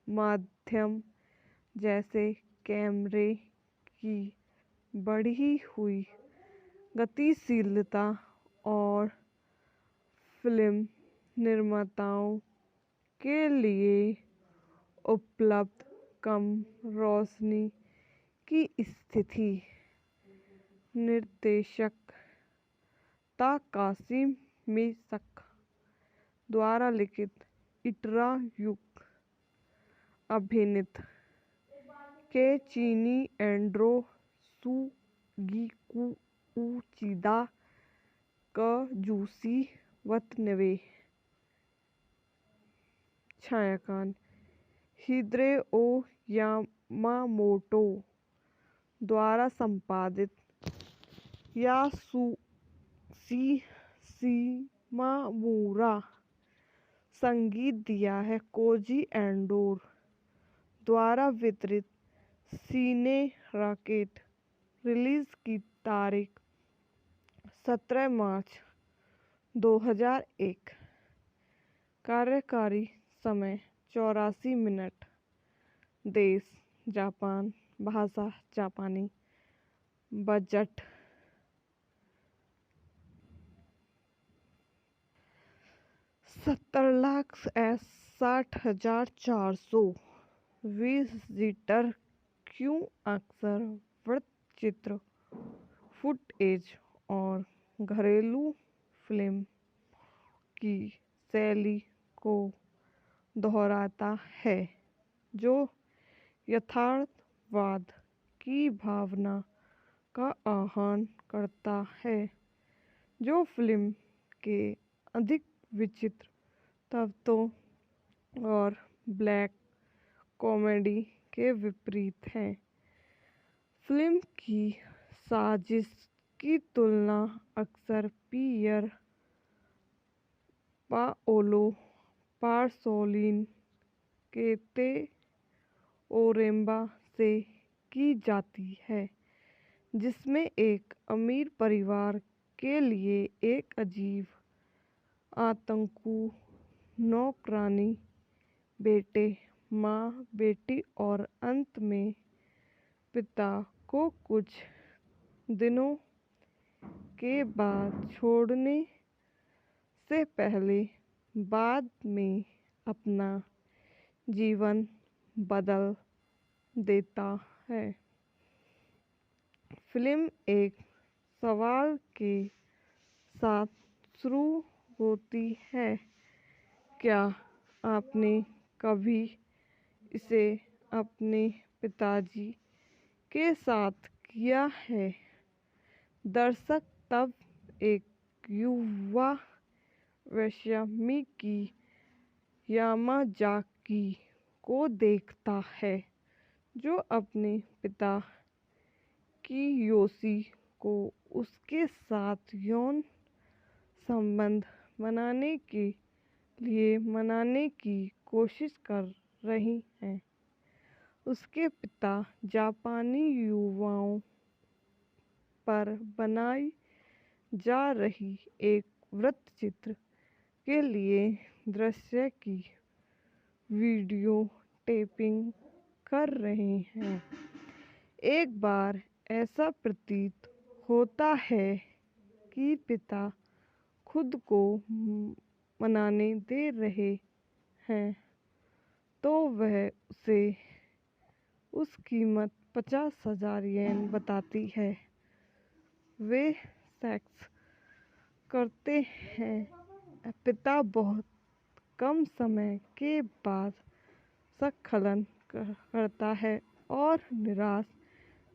माध्यम जैसे कैमरे की बढ़ी हुई गतिशीलता और फिल्म निर्माताओं के लिए उपलब्ध कम रोशनी की स्थिति। निर्देशक ताकाशी मिके द्वारा लिखित इटरा युक, अभिनीत केचिनी एंड्रो, सुगिकु उचिदा, काजुशी वतनबे। छायांकन हिदेओ यामामोटो द्वारा संपादित। यासुशी शिमामुरा संगीत दिया है। कोजी एंडो द्वारा वितरित। सीने रॉकेट रिलीज की तारीख 17 मार्च 2001। कार्यकारी समय 84 मिनट। देश जापान। भाषा जापानी। बजट 70,60,400। विजिटर क्यों अक्सर वृत्तचित्र, फुटेज और घरेलू फिल्म की शैली को दोहराता है, जो यथार्थवाद की भावना का आह्वान करता है, जो फिल्म के अधिक विचित्र तत्वों और ब्लैक कॉमेडी के विपरीत है। फिल्म की साजिश की तुलना अक्सर पियर पाओलो पासोलिन के ओरेम्बा से की जाती है, जिसमें एक अमीर परिवार के लिए एक अजीब आतंकु नौकरानी, बेटे, माँ, बेटी और अंत में पिता को कुछ दिनों के बाद छोड़ने से पहले बाद में अपना जीवन बदल देता है। फिल्म एक सवाल के साथ शुरू होती है, क्या आपने कभी इसे अपने पिताजी के साथ किया है? दर्शक तब एक युवा वैश्यामिकी यामाजाकी को देखता है, जो अपने पिता कियोशी को उसके साथ यौन संबंध बनाने के लिए मनाने की कोशिश कर रही है। उसके पिता जापानी युवाओं पर बनाई जा रही एक वृत्तचित्र के लिए दृश्य की वीडियो टेपिंग कर रहे हैं। एक बार ऐसा प्रतीत होता है कि पिता खुद को मनाने दे रहे हैं, तो वह उसे उस कीमत 50,000 येन बताती है। वे सेक्स करते हैं। पिता बहुत कम समय के बाद स्खलन करता है और निराश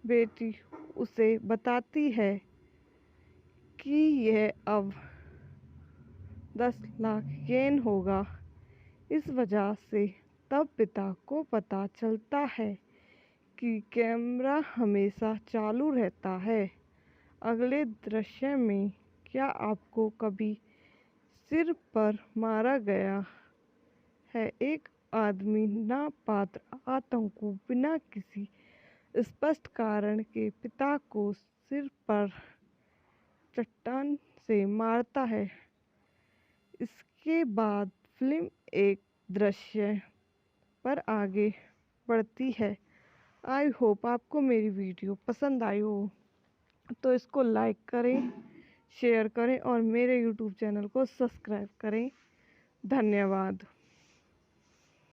बेटी उसे बताती है कि यह अब 10 लाख येन होगा। इस वजह से तब पिता को पता चलता है कि कैमरा हमेशा चालू रहता है। अगले दृश्य में, क्या आपको कभी सिर पर मारा गया है? एक आदमी नापात्र आतंकु बिना किसी स्पष्ट कारण के पिता को सिर पर चट्टान से मारता है। इसके बाद फिल्म एक दृश्य पर आगे बढ़ती है। आई होप आपको मेरी वीडियो पसंद आई हो, तो इसको लाइक करें, शेयर करें और मेरे यूट्यूब चैनल को सब्सक्राइब करें। धन्यवाद।